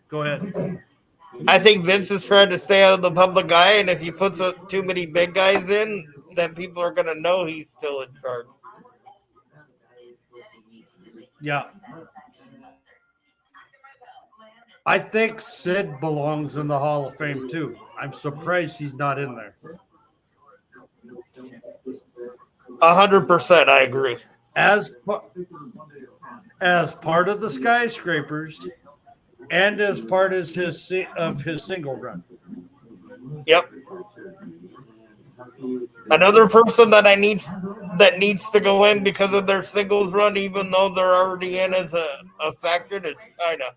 Go ahead. I think Vince is trying to stay out of the public eye, and if he puts too many big guys in, then people are going to know he's still in charge. Yeah. I think Sid belongs in the Hall of Fame too. I'm surprised he's not in there. 100%, I agree. As part of the Skyscrapers, and as part of his single run. Yep. Another person that needs to go in because of their singles run, even though they're already in as a faction, is China.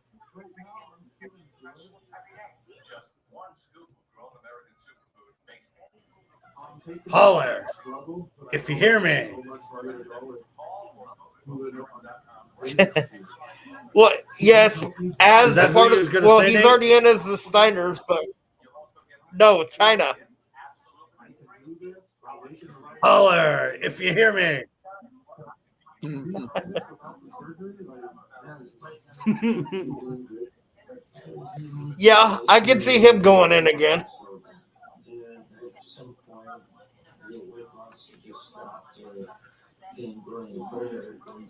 Holler, if you hear me. Well, yes, as Is that part who you was of, gonna well, say, he's Nate? already in as the Steiners, but no, China. Holler, if you hear me. Yeah, I can see him going in again.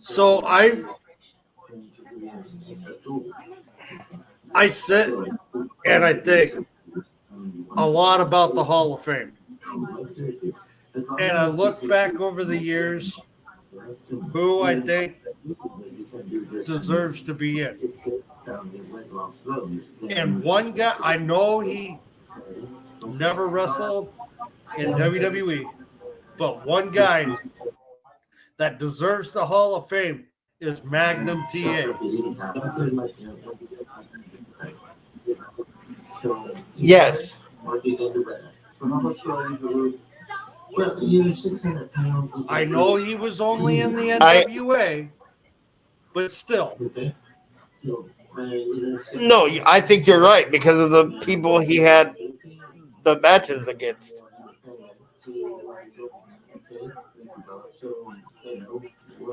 So I sit and I think a lot about the Hall of Fame. And I look back over the years who I think deserves to be in. And one guy, I know he never wrestled in WWE, but one guy that deserves the Hall of Fame is Magnum TA. Yes. I know he was only in the NWA, but still. No, I think you're right because of the people he had the matches against.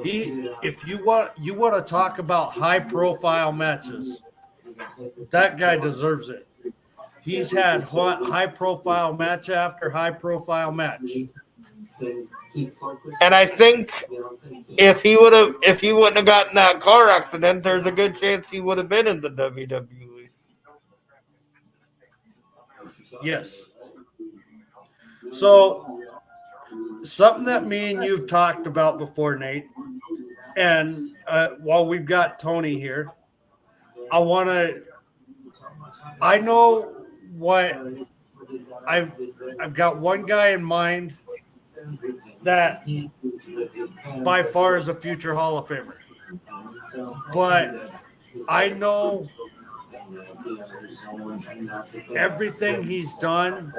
If you want to talk about high profile matches, that guy deserves it. He's had high profile match after high profile match. And I think if he wouldn't have gotten that car accident, there's a good chance he would have been in the WWE. Yes. So something that me and you've talked about before, Nate, and while we've got Tony here, I know what I've got one guy in mind that by far is a future Hall of Famer. But I know everything he's done.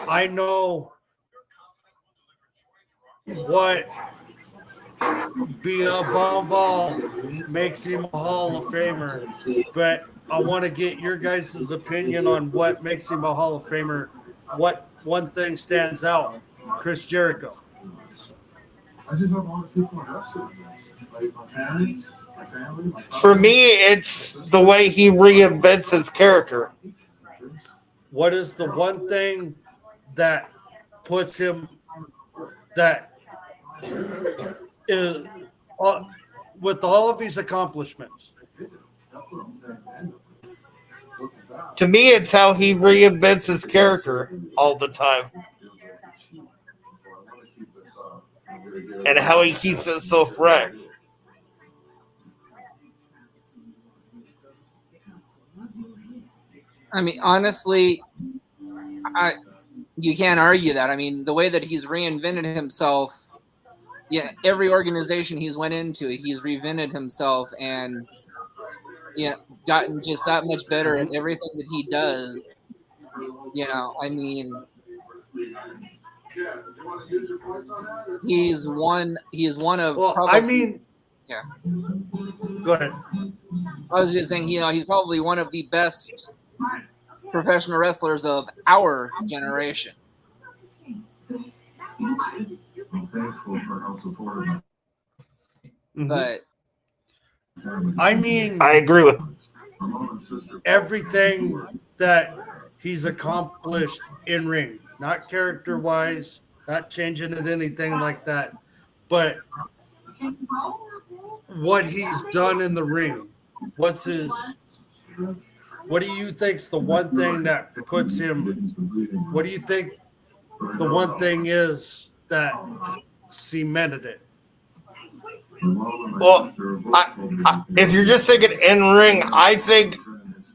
I know what above all makes him a Hall of Famer. But I want to get your guys' opinion on what makes him a Hall of Famer. What one thing stands out? Chris Jericho. I just don't want people in wrestling. Like my parents, my family, my For me, it's the way he reinvents his character. What is the one thing that puts him that is with all of his accomplishments. To me, it's how he reinvents his character all the time, and how he keeps it so fresh. I mean, honestly, you can't argue that. I mean, the way that he's reinvented himself, yeah, every organization he's went into, he's reinvented himself and gotten just that much better at everything that he does. I mean, he's one of Well, probably. I mean, yeah. Go ahead. I was just saying, he's probably one of the best professional wrestlers of our generation. But I mean, I agree with everything that he's accomplished in ring, not character wise, not changing it, anything like that, but what he's done in the ring. What do you think's the one thing that puts him? What do you think the one thing is that cemented it? Well, if you're just thinking in ring, I think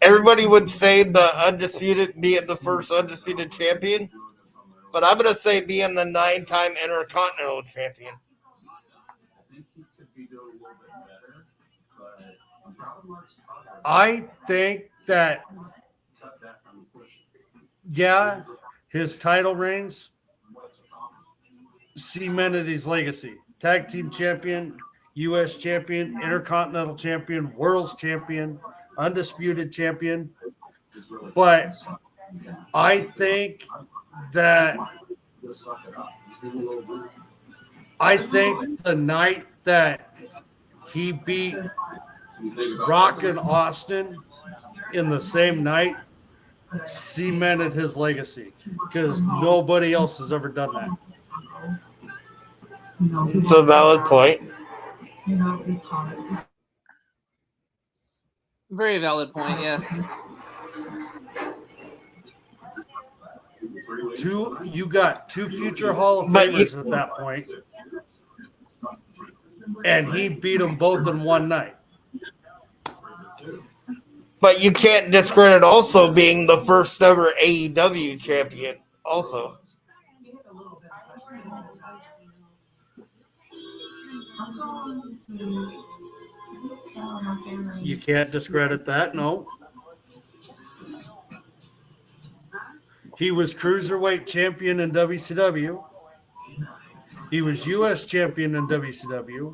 everybody would say being the first undisputed champion, but I'm gonna say being the 9-time Intercontinental Champion. I think that, yeah, his title reigns cemented his legacy. Tag team champion, U.S. champion, Intercontinental champion, World's champion, undisputed champion. But I think the night that he beat Rock and Austin in the same night cemented his legacy because nobody else has ever done that. It's a valid point. very valid point, yes. You got two future Hall of Famers at that point, and he beat them both in one night. But you can't discredit also being the first ever AEW champion also. You can't discredit that, no. He was Cruiserweight champion in WCW. He was U.S. champion in WCW.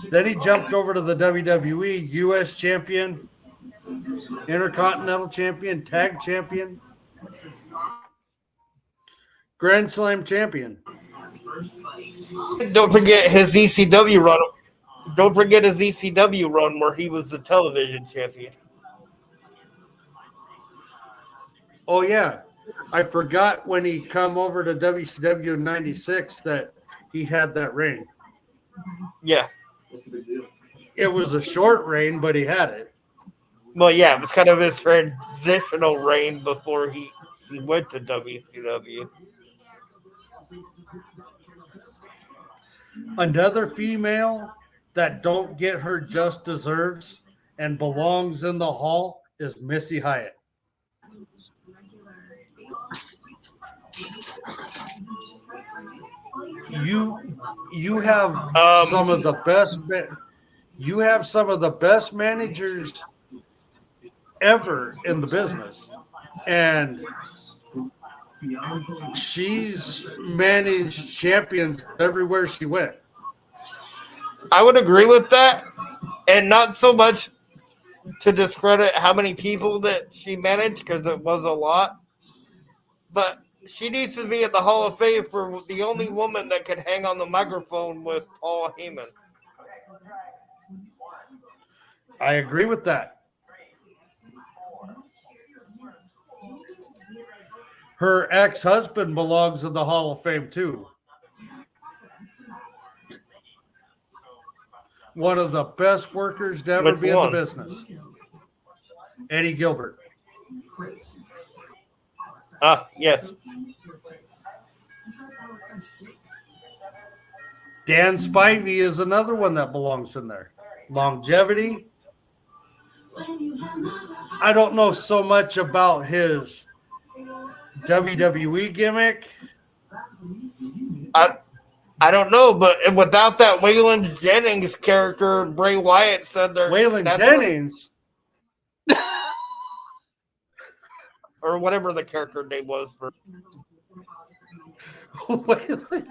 Then he jumped over to the WWE, U.S. champion, Intercontinental champion, Tag champion, Grand Slam champion. Don't forget his ECW run. Don't forget his ECW run where he was the television champion. Oh, yeah. I forgot when he come over to WCW in 96 that he had that reign. Yeah. It was a short reign, but he had it. Well, yeah, it was kind of his transitional reign before he went to WCW. Another female that don't get her just deserves and belongs in the hall is Missy Hyatt. You have some of the best managers ever in the business, and she's managed champions everywhere she went. I would agree with that, and not so much to discredit how many people that she managed, because it was a lot, but she needs to be at the Hall of Fame for the only woman that could hang on the microphone with Paul Heyman. I agree with that. Her ex-husband belongs in the Hall of Fame too. one of the best workers to ever Which be in one? the business. Eddie Gilbert. Yes. Dan Spivey is another one that belongs in there. Longevity. I don't know so much about his WWE gimmick. I don't know, but without that Waylon Jennings character, Bray Wyatt said there. Waylon Jennings. Or whatever the character name was for. Waylon.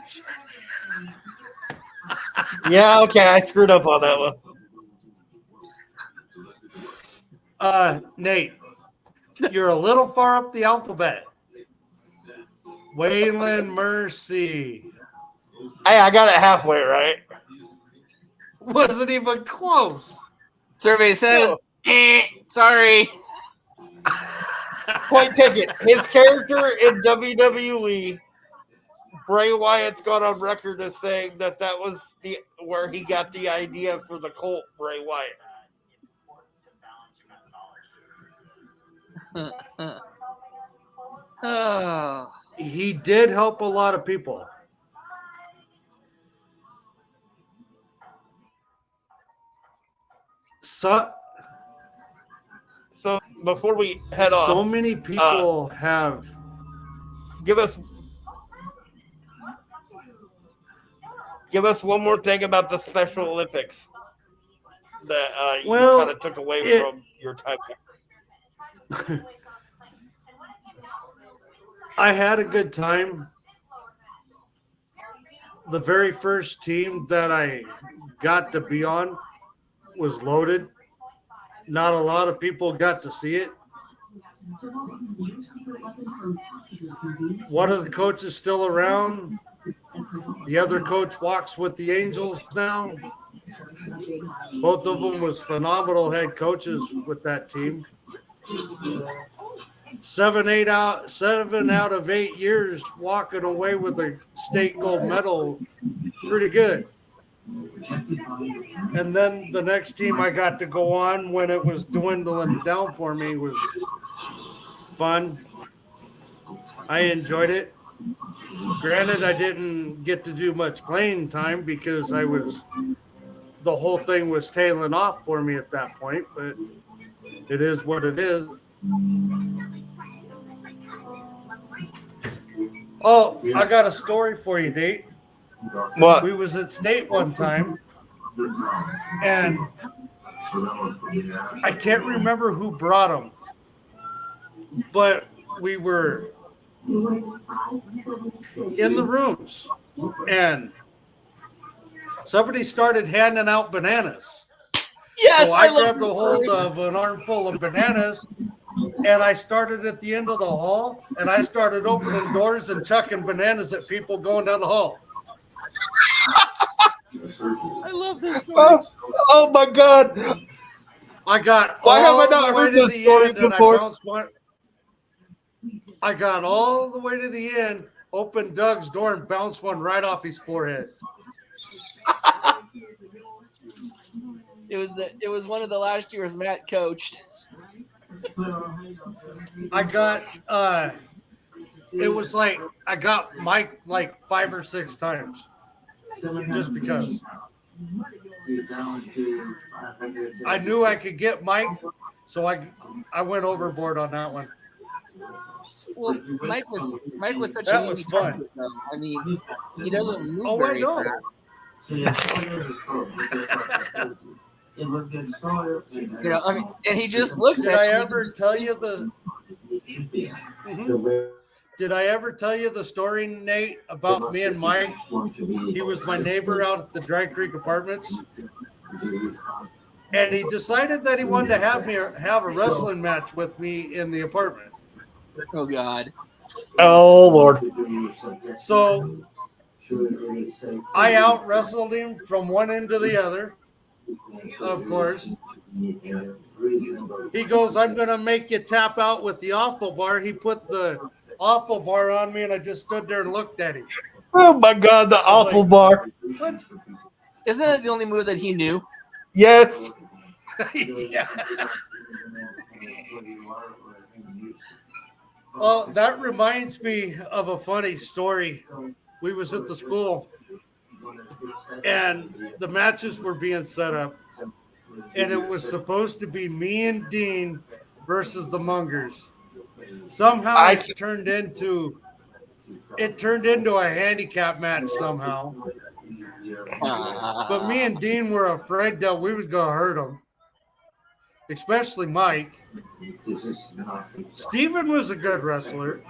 Yeah, okay, I screwed up on that one. Nate, you're a little far up the alphabet. Waylon Mercy. Hey, I got it halfway right. Wasn't even close. Survey says, sorry. Point taken. His character in WWE, Bray Wyatt's got on record as saying that was where he got the idea for the cult, Bray Wyatt. Oh. He did help a lot of people. So before we head off, so many people have. Give us one more thing about the Special Olympics that you kind of took away from your time. I had a good time. The very first team that I got to be on was loaded. Not a lot of people got to see it. One of the coaches still around. The other coach walks with the Angels now. Both of them was phenomenal head coaches with that team. 7 out of 8 years walking away with a state gold medal. Pretty good. And then the next team I got to go on when it was dwindling down for me was fun. I enjoyed it. Granted, I didn't get to do much playing time because the whole thing was tailing off for me at that point, but it is what it is. Oh, I got a story for you, Nate. What? We was at state one time, and I can't remember who brought them, but we were in the rooms, and somebody started handing out bananas. Yes, so I grabbed a hold of an armful of bananas, and I started at the end of the hall, and I started opening doors and chucking bananas at people going down the hall. I love this story. Oh my God! I got Why have I all not the way heard to this the story end, and before? I got all the way to the end, opened Doug's door, and bounced one right off his forehead. It was one of the last years Matt coached. I got it was like I got Mike like 5 or 6 times just because I knew I could get Mike, so I went overboard on that one. Well, Mike was such That an was easy fun. target, though. I mean, he doesn't move Oh, I very know. fast. You know, I mean, and he just looks Did at I you. ever tell you the? Did I ever tell you the story, Nate, about me and Mike? He was my neighbor out at the Dry Creek Apartments, and he decided that he wanted to have a wrestling match with me in the apartment. Oh God. Oh Lord! So I out wrestled him from one end to the other. Of course. He goes, "I'm going to make you tap out with the awful bar." He put the awful bar on me, and I just stood there and looked at him. Oh my God! The awful bar. What? Isn't that the only move that he knew? Yes. Yeah. Well, that reminds me of a funny story. We was at the school, and the matches were being set up, and it was supposed to be me and Dean versus the Mungers. Somehow I it turned into a handicap match somehow. But me and Dean were afraid that we was gonna hurt him, especially Mike. Steven was a good wrestler.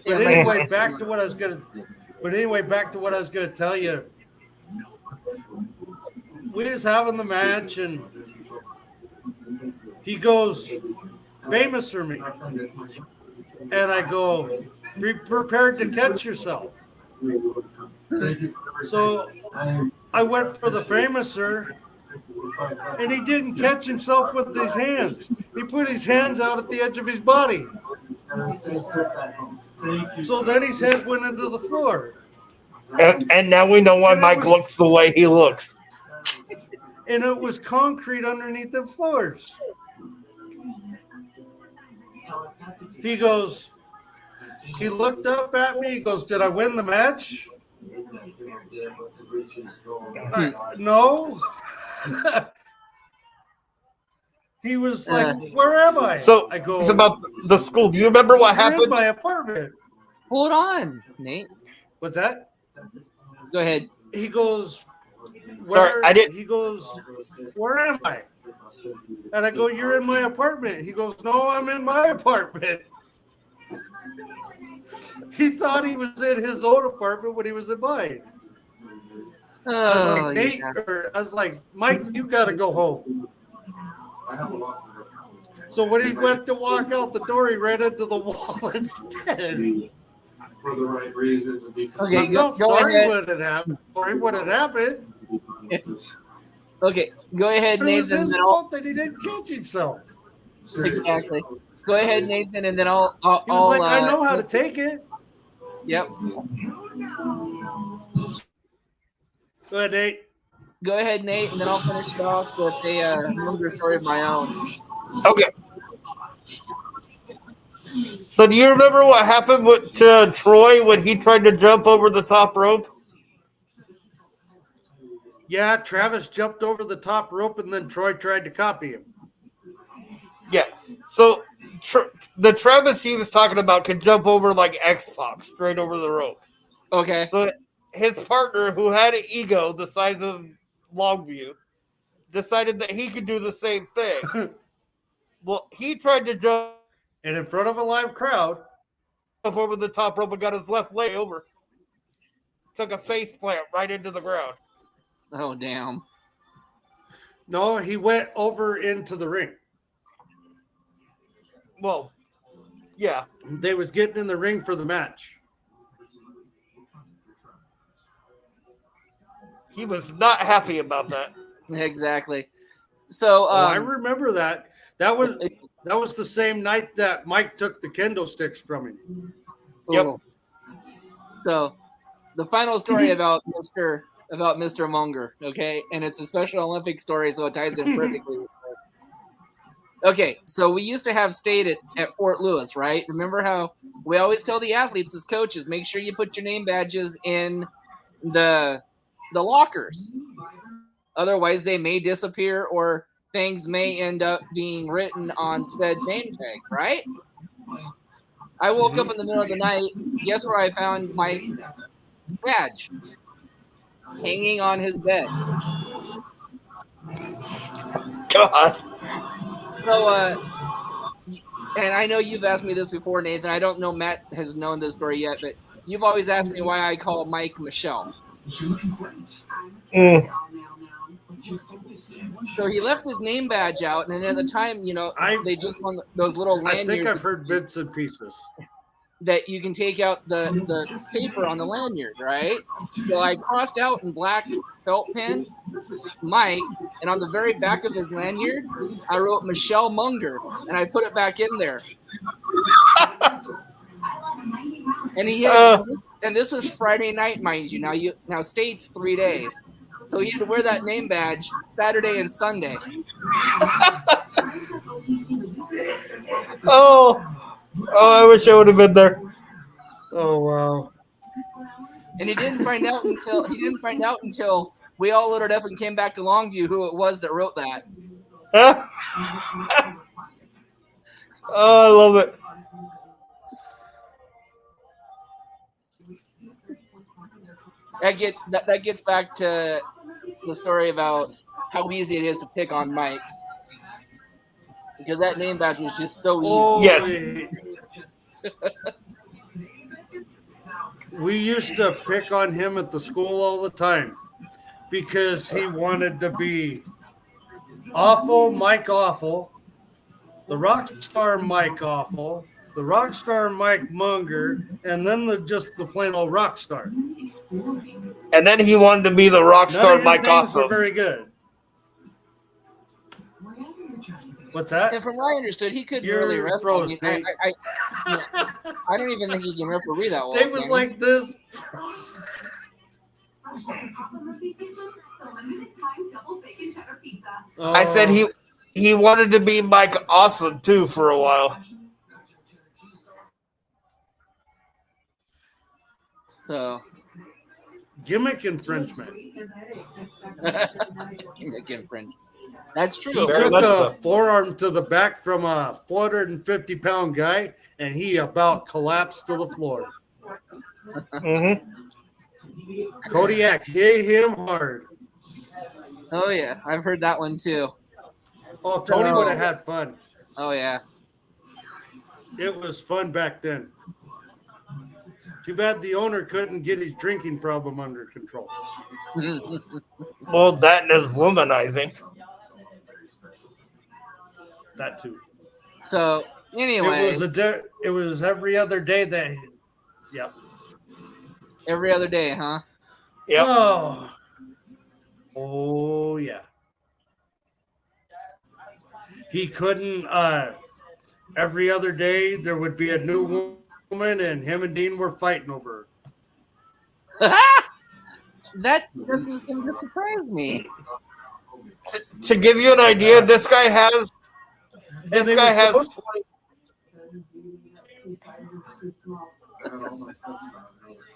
But anyway, back to what I was gonna tell you. We was having the match, and he goes, "Famous for me," and I go, "Be prepared to catch yourself." So I went for the famouser, and he didn't catch himself with his hands. He put his hands out at the edge of his body. So then his head went into the floor. and now we know why Mike looks the way he looks. And it was concrete underneath the floors. He goes, he looked up at me. He goes, "Did I win the match?" No. He was like, "Where am I?" So I go, it's about the school. Do you remember what "You're in happened? my apartment." Hold on, Nate. What's that? Go ahead. He goes, "Where?" I didn't- He goes, "Where am I?" And I go, "You're in my apartment." He goes, "No, I'm in my apartment." He thought he was in his own apartment when he was in mine. I was Oh, like, Nate, yeah. I was like, "Mike, you got to go home." So when he went to walk out the door, he ran into the wall instead. For the right reasons. Okay, I felt go sorry ahead. when it happened. Sorry when it happened. Okay, go ahead, But it was Nathan. his Then I'll, fault that he didn't catch himself. exactly. Go ahead, Nathan, and then I'll He was like, "I know how to take it." Yep. Go ahead, Nate. Go ahead, Nate, and then I'll finish it off with a longer story of my own. Okay. So do you remember what happened with Troy when he tried to jump over the top rope? Yeah, Travis jumped over the top rope, and then Troy tried to copy him. Yeah. So the Travis he was talking about could jump over like X-Pac, straight over the rope. Okay. So his partner, who had an ego the size of Longview, decided that he could do the same thing. Well, he tried to jump And in front of a live crowd, over the top rope and got his left leg over. Took a face plant right into the ground. Oh, damn. no, he went over into the ring. Well, yeah. They was getting in the ring for the match. He was not happy about that. Exactly. So, I remember that. That was the same night that Mike took the kendo sticks from him. Yep. Ooh. So, the final story about Mr. Munger, okay? And it's a Special Olympic story, so it ties in perfectly with this. Okay, so we used to have state at Fort Lewis, right? Remember how we always tell the athletes as coaches, make sure you put your name badges in the lockers. Otherwise, they may disappear or things may end up being written on said name tag, right? I woke up in the middle of the night. Guess where I found my badge? Hanging on his bed. God. So, and I know you've asked me this before, Nathan. I don't know Matt has known this story yet, but you've always asked me why I call Mike Michelle. Mm. So he left his name badge out, and at the time, they just won those little I lanyards. think I've heard bits and pieces. That you can take out the paper on the lanyard, right? So I crossed out in black felt pen Mike, and on the very back of his lanyard, I wrote Michelle Munger, and I put it back in there. And he had, and this was Friday night, mind you. Now state's 3 days, so he had to wear that name badge Saturday and Sunday. Oh, I wish I would have been there. Oh wow. And he didn't find out until we all loaded up and came back to Longview who it was that wrote that. Oh, I love it. That gets back to the story about how easy it is to pick on Mike, because that name badge was just so easy. Oh, Yes. We used to pick on him at the school all the time because he wanted to be Awful Mike Awful, the rock star Mike Awful, the rock star Mike Munger, and then just the plain old rock star. And then he wanted to be the rock None star of his Mike names were Awesome. very good. What's that? And from what I understood, he couldn't You're really wrestle. froze, I Nate. I don't even think he can referee that well. It was can he? like this. I said he wanted to be Mike Awesome too for a while. So Gimmick infringement. gimmick infringement. That's true. He Very took much a so. forearm to the back from a 450-pound guy, and he about collapsed to the floor. Mm-hmm. Kodiak hit him hard. Oh yes, I've heard that one too. Oh, Tony would have had fun. Oh yeah. It was fun back then. Too bad the owner couldn't get his drinking problem under control. Well, that and his womanizing. That too. So anyway, It was every other day that. Yep. every other day, huh? Yep. Oh yeah. He couldn't. Every other day there would be a new woman, and him and Dean were fighting over her. That doesn't seem to surprise me. To give you an idea, this guy has. This they guy were has. supposed 20,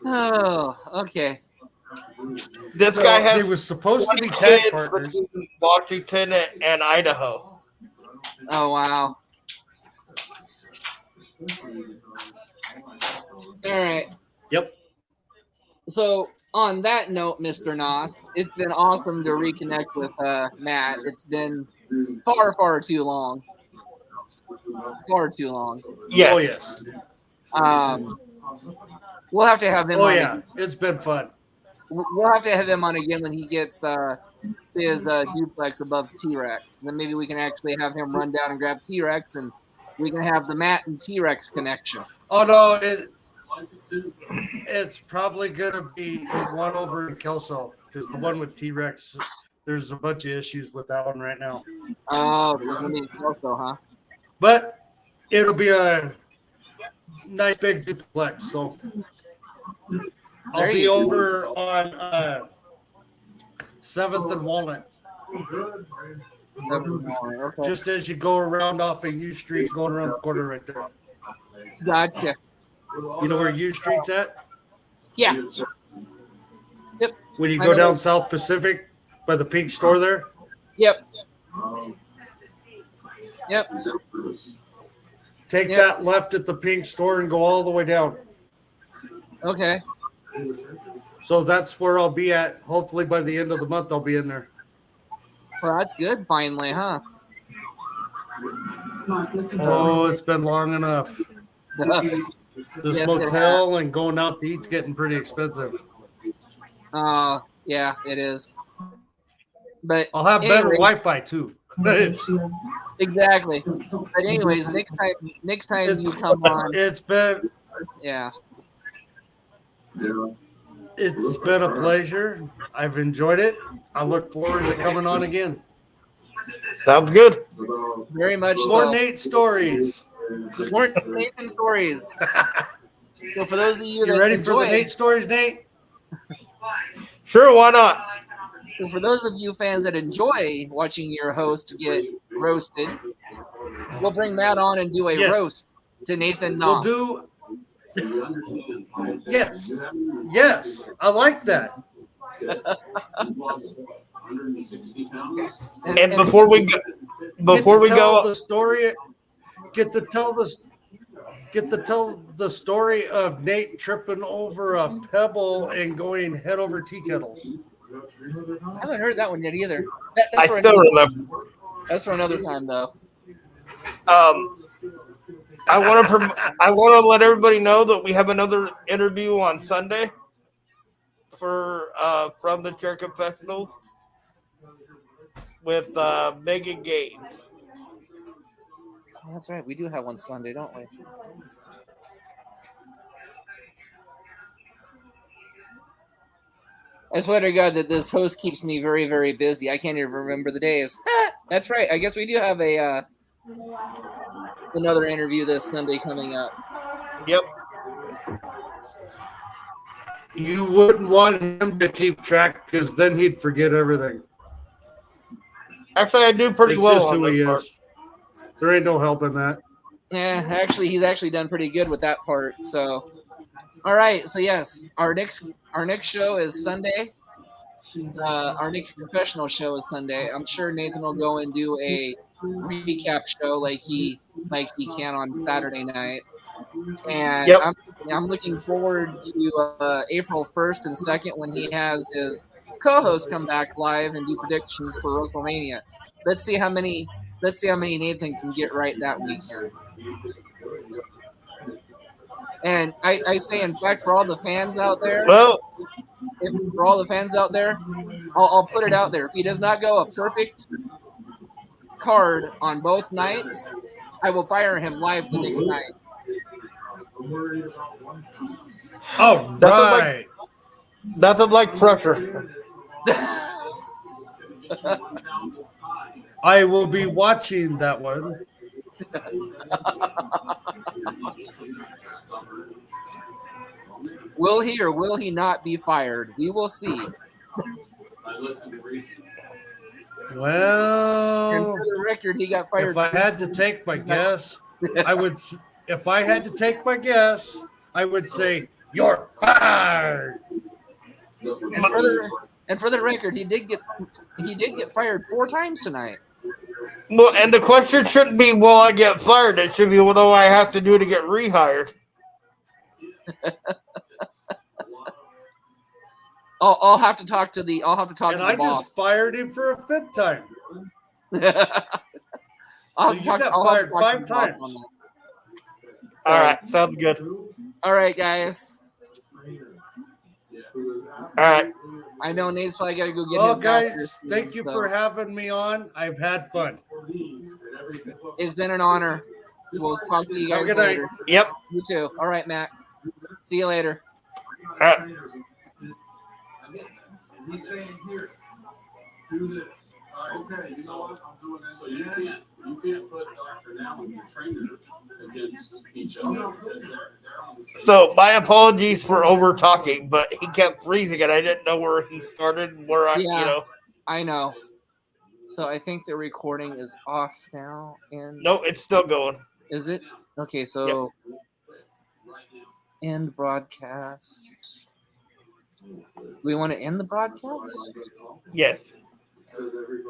Oh, okay. this guy They has were supposed to 20 be tag kids partners. between Washington and Idaho. Oh wow. All right. Yep. So on that note, Mr. Noss, it's been awesome to reconnect with Matt. It's been far, far too long. Far too long. Yes. Oh yes. We'll have to have him Oh on. yeah. It's been fun. We'll have to have him on again when he gets his duplex above T-Rex. Then maybe we can actually have him run down and grab T-Rex, and we can have the Matt and T-Rex connection. Oh no, it's probably gonna be one over in Kelso because the one with T-Rex, there's a bunch of issues with that one right now. Oh, I mean, also, huh? But it'll be a nice big duplex. So I'll There be you go. over on 7th and Walnut. Okay. Just as you go around off of U Street, going around the corner right there. Gotcha. You know where U Street's at? Yeah. Yep. When you I go know down where- South Pacific by the pink store there? Yep. Yep. Take Yeah. that left at the pink store and go all the way down. Okay. So that's where I'll be at. Hopefully by the end of the month, I'll be in there. Well, that's good. Finally, huh? Oh, it's been long enough. This Yes, motel and going out to eat's getting pretty expensive. Yeah, it is. But I'll have better anyway, Wi-Fi too. exactly. But anyways, next time you come on, It's been yeah. It's been a pleasure. I've enjoyed it. I look forward to coming on again. Sounds good. Very much More so. Nate stories. More Nathan stories. So for those of you You that ready for the enjoy, Nate stories, Nate? Sure, why not? so for those of you fans that enjoy watching your host get roasted, we'll bring Matt on and do a Yes. roast to Nathan We'll Noss. do. Yes. Yes. I like that. And before we go, the story, get to tell the story of Nate tripping over a pebble and going head over tea kettles. I haven't heard that one yet either. I still remember. That's for another time, though. I want to let everybody know that we have another interview on Sunday for from the Chair Confessionals with Megan Gaines. Oh, that's right. We do have one Sunday, don't we? I swear to God that this host keeps me very, very busy. I can't even remember the days. That's right. I guess we do have a another interview this Sunday coming up. Yep. You wouldn't want him to keep track because then he'd forget everything. Actually, I do pretty It's well just on who he this part. is. There ain't no helping that. Yeah, actually, he's actually done pretty good with that part. So, all right. So yes, our next show is Sunday. Our next professional show is Sunday. I'm sure Nathan will go and do a recap show like he can on Saturday night. And Yep. I'm looking forward to April 1st and 2nd when he has his co-host come back live and do predictions for WrestleMania. Let's see how many Nathan can get right that weekend. And I say, in fact, for all the fans out there, Well, I'll put it out there. If he does not go a perfect card on both nights, I will fire him live the next night. Oh, right. Nothing like pressure. I will be watching that one. Will he or will he not be fired? We will see. Well, And for the record, he got fired. if I had to take my guess, I would. If I had to take my guess, I would say you're fired. And for the record, he did get fired 4 times tonight. Well, and the question shouldn't be, will I get fired? It should be, what do I have to do to get rehired? I'll have to talk to the And the I boss. just fired him for a 5th time. I'll So you talk got I'll have to fired talk to 5 the boss times. on that. All right, sounds good. All right, guys. All right. I know Nate's probably got to go get Well, his master's. guys, thank you for having me on. I've had fun. It's been an honor. We'll talk to you Have a guys good night. later. Yep. You too. All right, Matt. See you later. All right. He's saying here, do this. Okay, you know what? I'm doing this. So you can't put Dr. Now and your trainer against each other because they're on the same. So my apologies for over talking, but he kept freezing and I didn't know where he started and where I know. So I think the recording is off now. And No, it's still going. is it? Okay, so end broadcast. Do we want to end the broadcast? Yes.